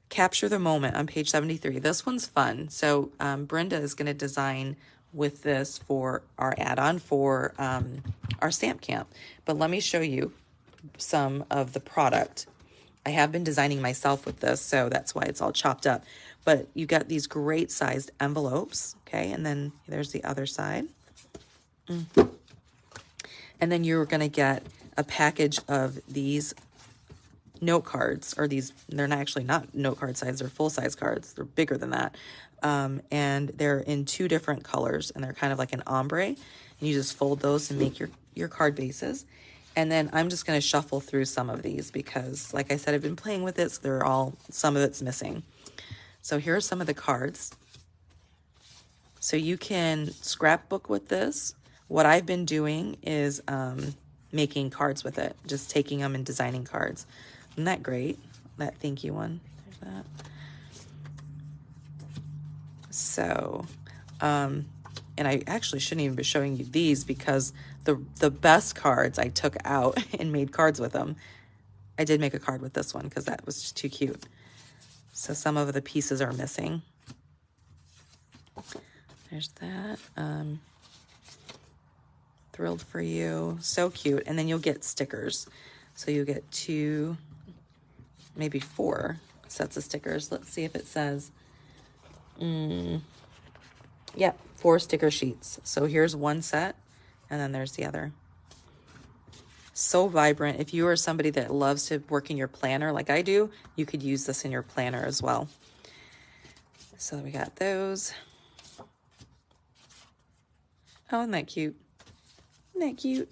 [SPEAKER 1] Capture the Moment on page 73. This one's fun. So Brenda is going to design with this for our add-on for our stamp camp. But let me show you some of the product. I have been designing myself with this, so that's why it's all chopped up. But you got these great sized envelopes, okay? And then there's the other side. And then you're going to get a package of these note cards, or these, they're not actually not note card size, they're full size cards. They're bigger than that. And they're in 2 different colors, and they're kind of like an ombre. And you just fold those and make your card bases. And then I'm just going to shuffle through some of these because, like I said, I've been playing with it, so some of it's missing. So here are some of the cards. So you can scrapbook with this. What I've been doing is making cards with it, just taking them and designing cards. Isn't that great? That thank you one. There's that. So, and I actually shouldn't even be showing you these because the best cards I took out and made cards with them. I did make a card with this one because that was just too cute. So some of the pieces are missing. There's that. Thrilled for You. So cute. And then you'll get stickers. So you'll get 2, maybe 4 sets of stickers. Let's see if it says, yeah, 4 sticker sheets. So here's one set, and then there's the other. So vibrant. If you are somebody that loves to work in your planner like I do, you could use this in your planner as well. So we got those. Oh, isn't that cute? Isn't that cute?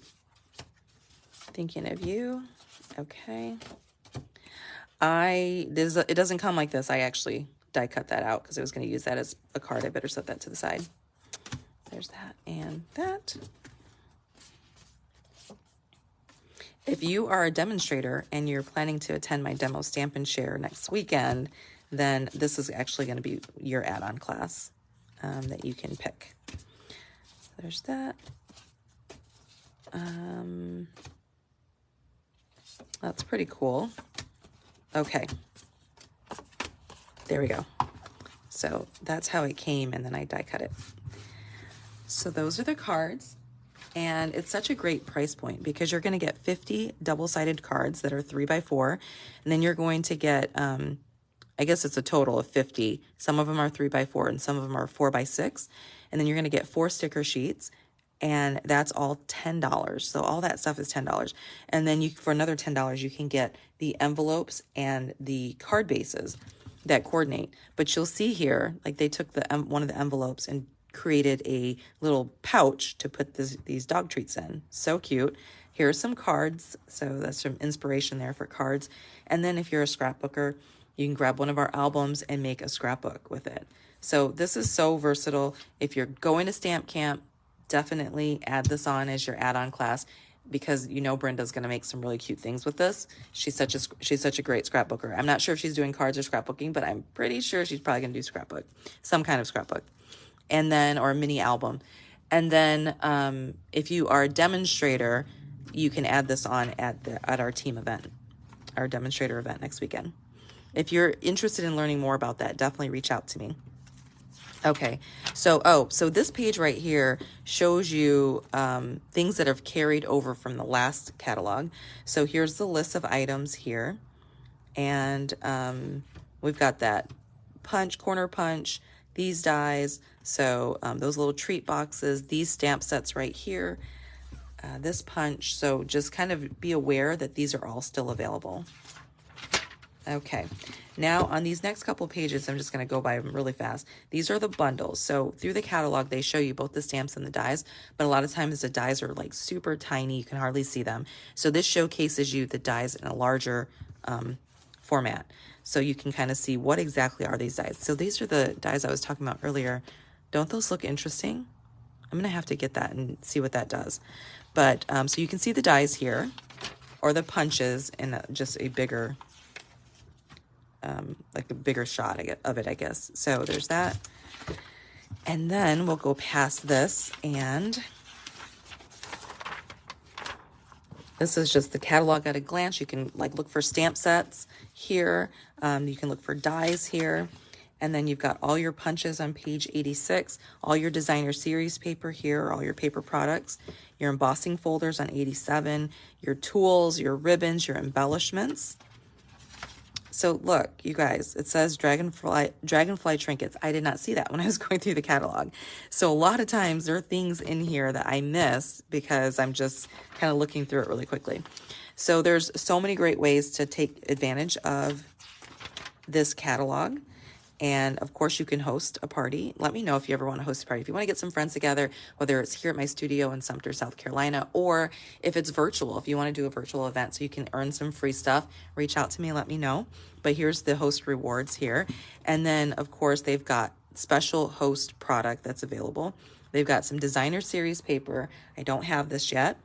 [SPEAKER 1] Thinking of you. Okay. It doesn't come like this. I actually die cut that out because I was going to use that as a card. I better set that to the side. There's that and that. If you are a demonstrator and you're planning to attend my demo Stampin' Share next weekend, then this is actually going to be your add-on class that you can pick. So there's that. That's pretty cool. Okay. There we go. So that's how it came, and then I die cut it. So those are the cards. And it's such a great price point because you're going to get 50 double-sided cards that are 3x4. And then you're going to get, I guess it's a total of 50. Some of them are 3x4 and some of them are 4x6. And then you're going to get 4 sticker sheets. And that's all $10. So all that stuff is $10. And then for another $10, you can get the envelopes and the card bases that coordinate. But you'll see here, like they took one of the envelopes and created a little pouch to put these dog treats in. So cute. Here's some cards. So that's some inspiration there for cards. And then if you're a scrapbooker, you can grab one of our albums and make a scrapbook with it. So this is so versatile. If you're going to stamp camp, definitely add this on as your add-on class because you know Brenda's going to make some really cute things with this. She's such a great scrapbooker. I'm not sure if she's doing cards or scrapbooking, but I'm pretty sure she's probably going to do scrapbook, some kind of scrapbook. And then, or a mini album. And then if you are a demonstrator, you can add this on at our team event, our demonstrator event next weekend. If you're interested in learning more about that, definitely reach out to me. Okay, so this page right here shows you things that have carried over from the last catalog. So here's the list of items here. And we've got that corner punch, these dies, so those little treat boxes, these stamp sets right here, this punch. So just kind of be aware that these are all still available. Okay, now on these next couple pages, I'm just going to go by them really fast. These are the bundles. So through the catalog, they show you both the stamps and the dies, but a lot of times the dies are like super tiny. You can hardly see them. So this showcases you the dies in a larger format. So you can kind of see what exactly are these dies. So these are the dies I was talking about earlier. Don't those look interesting? I'm going to have to get that and see what that does. But so you can see the dies here, or the punches in just a bigger, like a bigger shot of it, I guess. So there's that. And then we'll go past this, and this is just the catalog at a glance. You can like look for stamp sets here. You can look for dies here. And then you've got all your punches on page 86, all your designer series paper here, all your paper products, your embossing folders on 87, your tools, your ribbons, your embellishments. So look, you guys, it says dragonfly trinkets. I did not see that when I was going through the catalog. So a lot of times there are things in here that I missed because I'm just kind of looking through it really quickly. So there's so many great ways to take advantage of this catalog. And of course, you can host a party. Let me know if you ever want to host a party. If you want to get some friends together, whether it's here at my studio in Sumter, South Carolina, or if it's virtual, if you want to do a virtual event so you can earn some free stuff, reach out to me and let me know. But here's the host rewards here. And then, of course, they've got special host product that's available. They've got some designer series paper. I don't have this yet.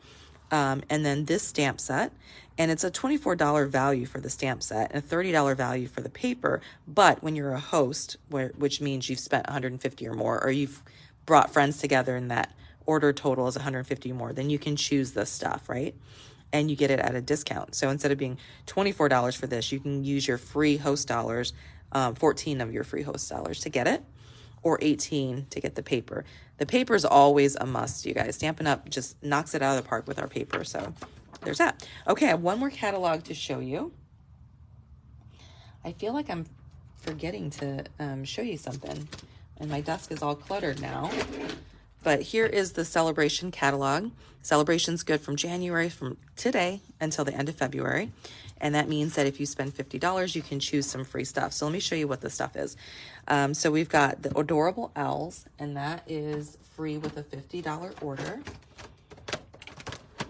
[SPEAKER 1] And then this stamp set. And it's a $24 value for the stamp set and a $30 value for the paper. But when you're a host, which means you've spent $150 or more, or you've brought friends together and that order total is $150 or more, then you can choose this stuff, right? And you get it at a discount. So instead of being $24 for this, you can use your free host dollars, 14 of your free host dollars to get it, or 18 to get the paper. The paper is always a must, you guys. Stampin' Up! Just knocks it out of the park with our paper, so there's that. Okay, I have one more catalog to show you. I feel like I'm forgetting to show you something, and my desk is all cluttered now. But here is the celebration catalog. Celebration's good from January, from today until the end of February. And that means that if you spend $50, you can choose some free stuff. So let me show you what the stuff is. So we've got the Adorable Owls, and that is free with a $50 order.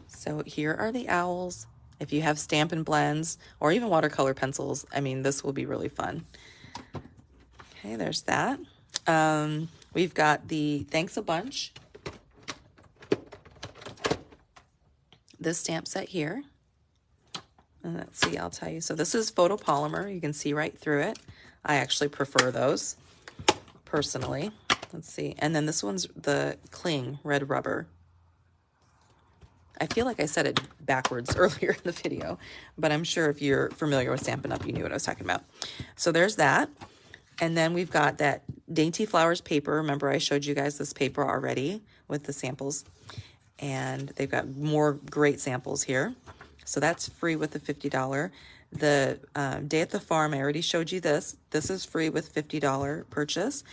[SPEAKER 1] So here are the owls. If you have Stampin' blends or even watercolor pencils, I mean, this will be really fun. Okay, there's that. We've got the Thanks a Bunch. This stamp set here. And let's see, I'll tell you. So this is photopolymer. You can see right through it. I actually prefer those personally. Let's see. And then this one's the Cling Red Rubber. I feel like I said it backwards earlier in the video, but I'm sure if you're familiar with Stampin' Up, you knew what I was talking about. So there's that. And then we've got that Dainty Flowers paper. Remember, I showed you guys this paper already with the samples. And they've got more great samples here. So that's free with the $50. The Day at the Farm, I already showed you this. This is free with $50 purchase.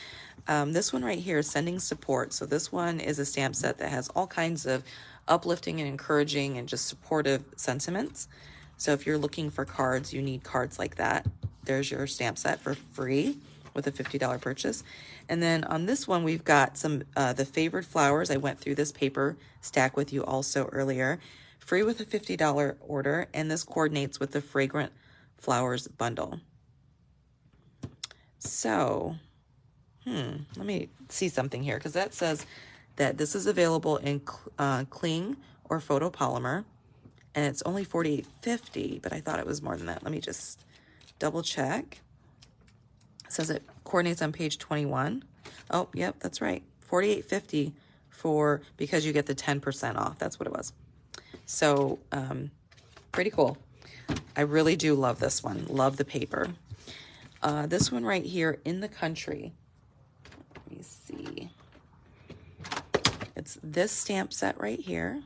[SPEAKER 1] This one right here is Sending Support. So this one is a stamp set that has all kinds of uplifting and encouraging and just supportive sentiments. So if you're looking for cards, you need cards like that. There's your stamp set for free with a $50 purchase. And then on this one, we've got some the Favored Flowers. I went through this paper stack with you also earlier. Free with a $50 order, and this coordinates with the Fragrant Flowers bundle. So, let me see something here, because that says that this is available in Cling or photopolymer, and it's only $48.50, but I thought it was more than that. Let me just double check. It says it coordinates on page 21. Oh, yep, that's right. $48.50 because you get the 10% off. That's what it was. So, pretty cool. I really do love this one. Love the paper. This one right here, In the Country. Let me see. It's this stamp set right here.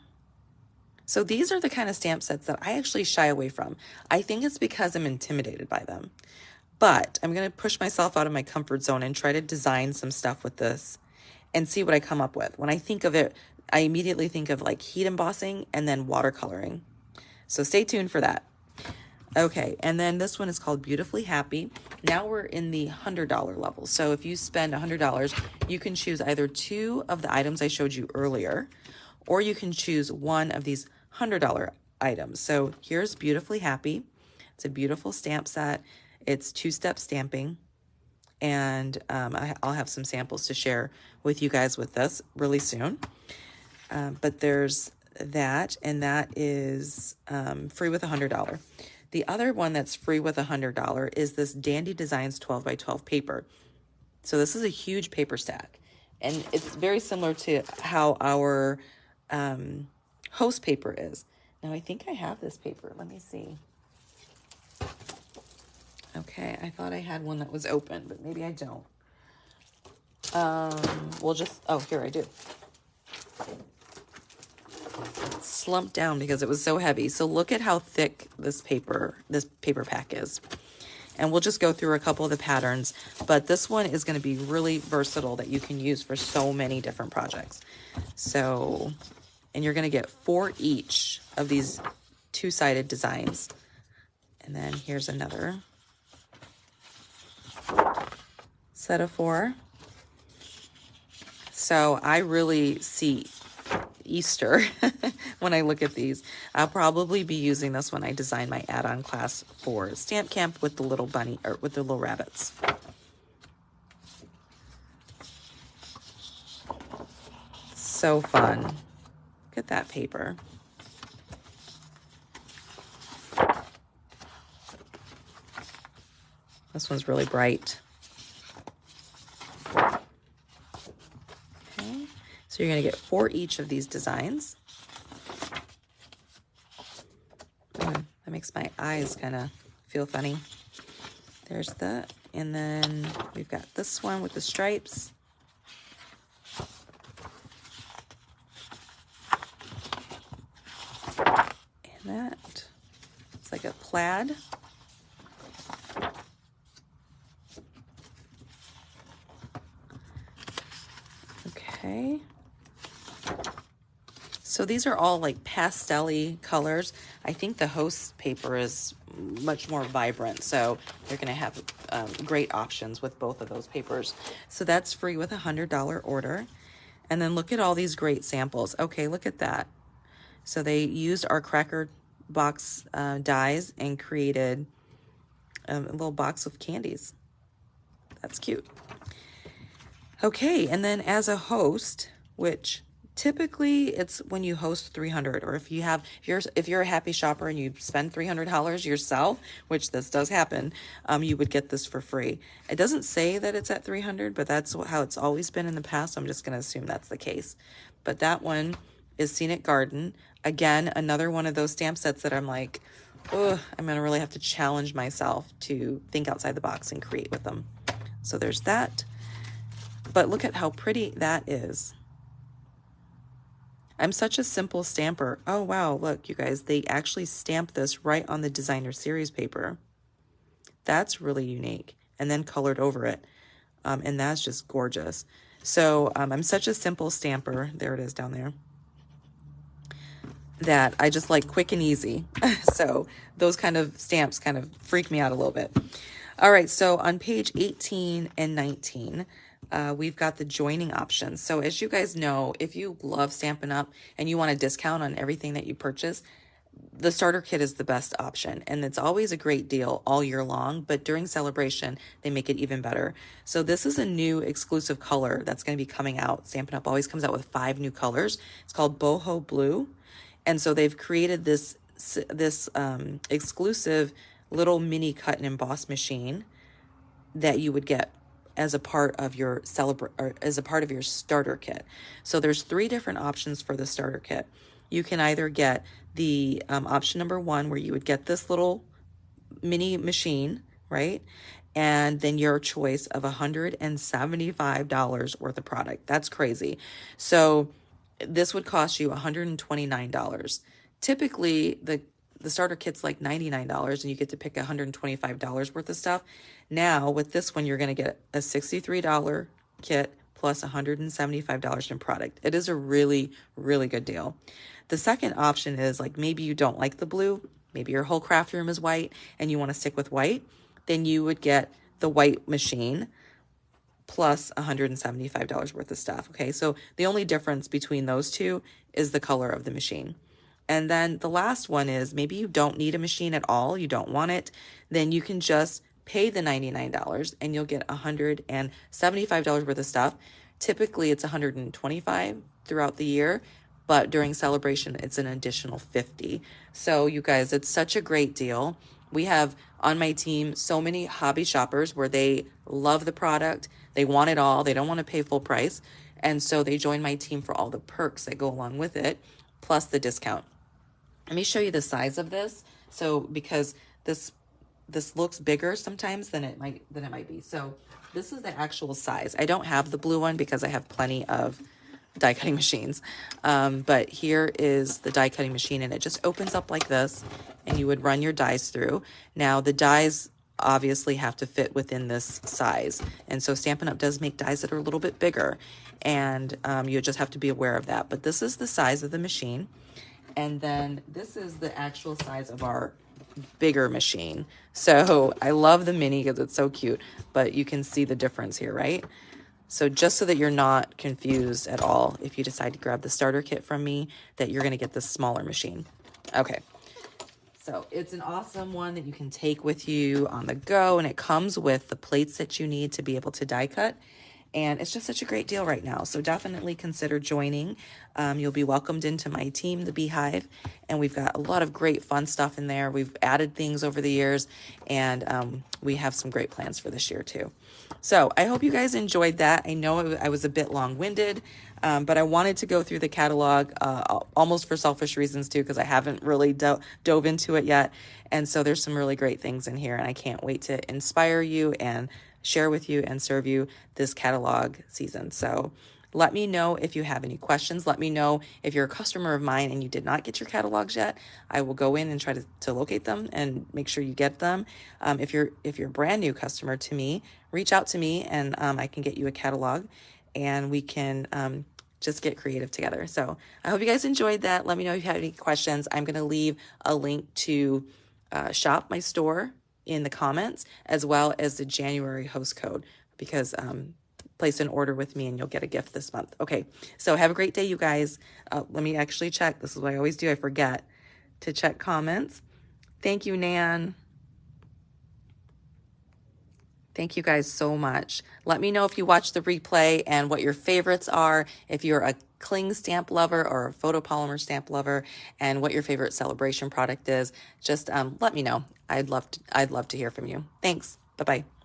[SPEAKER 1] So these are the kind of stamp sets that I actually shy away from. I think it's because I'm intimidated by them. But I'm going to push myself out of my comfort zone and try to design some stuff with this and see what I come up with. When I think of it, I immediately think of like heat embossing and then watercoloring. So stay tuned for that. Okay, and then this one is called Beautifully Happy. Now we're in the $100 level. So if you spend $100, you can choose either 2 of the items I showed you earlier, or you can choose one of these $100 items. So here's Beautifully Happy. It's a beautiful stamp set. It's 2-step stamping. And I'll have some samples to share with you guys with this really soon. But there's that, and that is free with $100. The other one that's free with $100 is this Dandy Designs 12 by 12 paper. So this is a huge paper stack, and it's very similar to how our host paper is. Now, I think I have this paper. Let me see. Okay, I thought I had one that was open, but maybe I don't. We'll just, oh, here I do. It slumped down because it was so heavy. So look at how thick this paper pack is. And we'll just go through a couple of the patterns, but this one is going to be really versatile that you can use for so many different projects. So, and you're going to get 4 each of these 2-sided designs. And then here's another set of 4. So I really see Easter when I look at these. I'll probably be using this when I design my add-on class for Stamp Camp with the little bunny, or with the little rabbits. So fun. Look at that paper. This one's really bright. Okay, so you're going to get 4 each of these designs. That makes my eyes kind of feel funny. There's the, and then we've got this one with the stripes. And that, it's like a plaid. Okay. So these are all like pastel-y colors. I think the host paper is much more vibrant, so you're going to have great options with both of those papers. So that's free with a $100 order. And then look at all these great samples. Okay, look at that. So they used our cracker box dies and created a little box of candies. That's cute. Okay, and then as a host, which typically it's when you host 300, or if you're a happy shopper and you spend $300 yourself, which this does happen, you would get this for free. It doesn't say that it's at 300, but that's how it's always been in the past. So I'm just going to assume that's the case. But that one is Scenic Garden. Again, another one of those stamp sets that I'm like, oh, I'm going to really have to challenge myself to think outside the box and create with them. So there's that. But look at how pretty that is. I'm such a simple stamper. Oh, wow. Look, you guys, they actually stamped this right on the designer series paper. That's really unique. And then colored over it. And that's just gorgeous. So I'm such a simple stamper. There it is down there. That I just like quick and easy. So those kind of stamps kind of freak me out a little bit. All right. So on page 18 and 19, we've got the joining options. So as you guys know, if you love Stampin' Up! And you want a discount on everything that you purchase, the starter kit is the best option. And it's always a great deal all year long, but during celebration, they make it even better. So this is a new exclusive color that's going to be coming out. Stampin' Up! Always comes out with 5 new colors. It's called Boho Blue. And so they've created this exclusive little mini cut and emboss machine that you would get as a part of your starter kit. So there's 3 different options for the starter kit. You can either get the option number 1, where you would get this little mini machine, right? And then your choice of $175 worth of product. That's crazy. So this would cost you $129. Typically, the starter kit's like $99 and you get to pick $125 worth of stuff. Now, with this one, you're going to get a $63 kit plus $175 in product. It is a really, really good deal. The second option is like maybe you don't like the blue, maybe your whole craft room is white and you want to stick with white, then you would get the white machine plus $175 worth of stuff. Okay, so the only difference between those two is the color of the machine. And then the last one is maybe you don't need a machine at all, you don't want it, then you can just pay the $99 and you'll get $175 worth of stuff. Typically it's $125 throughout the year, but during celebration it's an additional $50. So you guys, it's such a great deal. We have on my team so many hobby shoppers where they love the product, they want it all, they don't want to pay full price, and so they join my team for all the perks that go along with it, plus the discount. Let me show you the size of this. So because this looks bigger sometimes than it might be. So this is the actual size. I don't have the blue one because I have plenty of die cutting machines. But here is the die cutting machine, and it just opens up like this, and you would run your dies through. Now the dies obviously have to fit within this size, and so Stampin' Up! Does make dies that are a little bit bigger, and you just have to be aware of that. But this is the size of the machine, and then this is the actual size of our bigger machine. So I love the mini because it's so cute, but you can see the difference here, right? So just so that you're not confused at all, if you decide to grab the starter kit from me, that you're going to get this smaller machine. Okay. So it's an awesome one that you can take with you on the go, and it comes with the plates that you need to be able to die cut. And it's just such a great deal right now. So definitely consider joining. You'll be welcomed into my team, the Beehive, and we've got a lot of great fun stuff in there. We've added things over the years, and we have some great plans for this year too. So I hope you guys enjoyed that. I know I was a bit long-winded, but I wanted to go through the catalog almost for selfish reasons too, because I haven't really dove into it yet. And so there's some really great things in here, and I can't wait to inspire you and share with you and serve you this catalog season. So let me know if you have any questions. Let me know if you're a customer of mine and you did not get your catalogs yet. I will go in and try to locate them and make sure you get them. If you're a brand new customer to me, reach out to me and I can get you a catalog, and we can just get creative together. So I hope you guys enjoyed that. Let me know if you have any questions. I'm going to leave a link to shop my store in the comments, as well as the January host code, because place an order with me and you'll get a gift this month. Okay, so have a great day, you guys. Let me actually check. This is what I always do. I forget to check comments. Thank you, Nan. Thank you guys so much. Let me know if you watch the replay and what your favorites are, if you're a cling stamp lover or a photopolymer stamp lover, and what your favorite celebration product is. Just let me know. I'd love to hear from you. Thanks. Bye-bye.